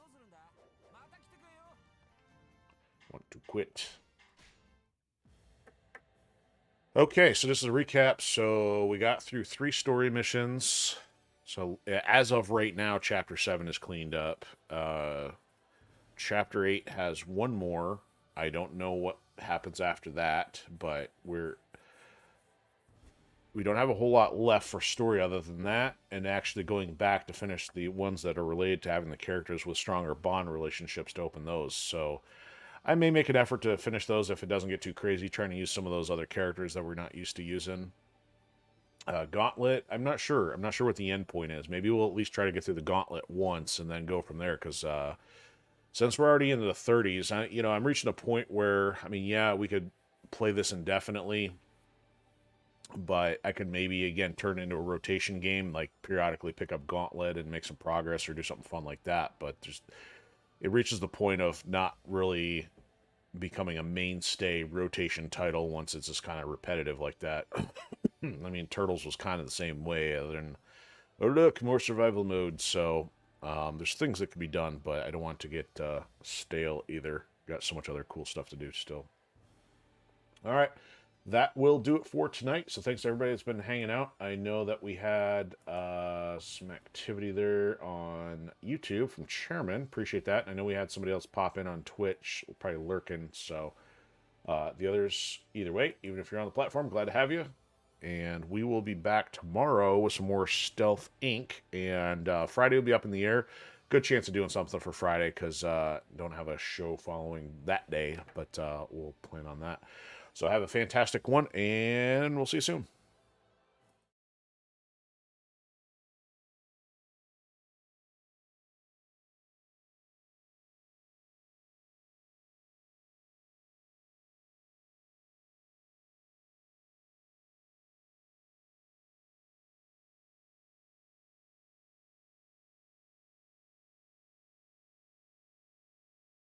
Want to quit. Okay, so this is a recap. So we got through 3 story missions. So as of right now, Chapter 7 is cleaned up. Chapter 8 has 1 more. I don't know what happens after that, but we don't have a whole lot left for story other than that, and actually going back to finish the ones that are related to having the characters with stronger bond relationships to open those. So I may make an effort to finish those if it doesn't get too crazy, trying to use some of those other characters that we're not used to using. Gauntlet, I'm not sure. I'm not sure what the end point is. Maybe we'll at least try to get through the Gauntlet once and then go from there, because since we're already into the 30s, I'm reaching a point where, I mean, yeah, we could play this indefinitely, but I could maybe, again, turn it into a rotation game, like periodically pick up Gauntlet and make some progress or do something fun like that. But it reaches the point of not really becoming a mainstay rotation title once it's just kind of repetitive like that. I mean, Turtles was kind of the same way, other than, oh look, more survival mode. So there's things that could be done, but I don't want to get stale either. Got so much other cool stuff to do still. All right. That will do it for tonight. So thanks to everybody that's been hanging out. I know that we had some activity there on YouTube from Chairman. Appreciate that. I know we had somebody else pop in on Twitch, probably lurking. So the others, either way, even if you're on the platform, glad to have you. And we will be back tomorrow with some more Stealth Inc. And Friday will be up in the air. Good chance of doing something for Friday, because don't have a show following that day, but we'll plan on that. So have a fantastic one, and we'll see you soon.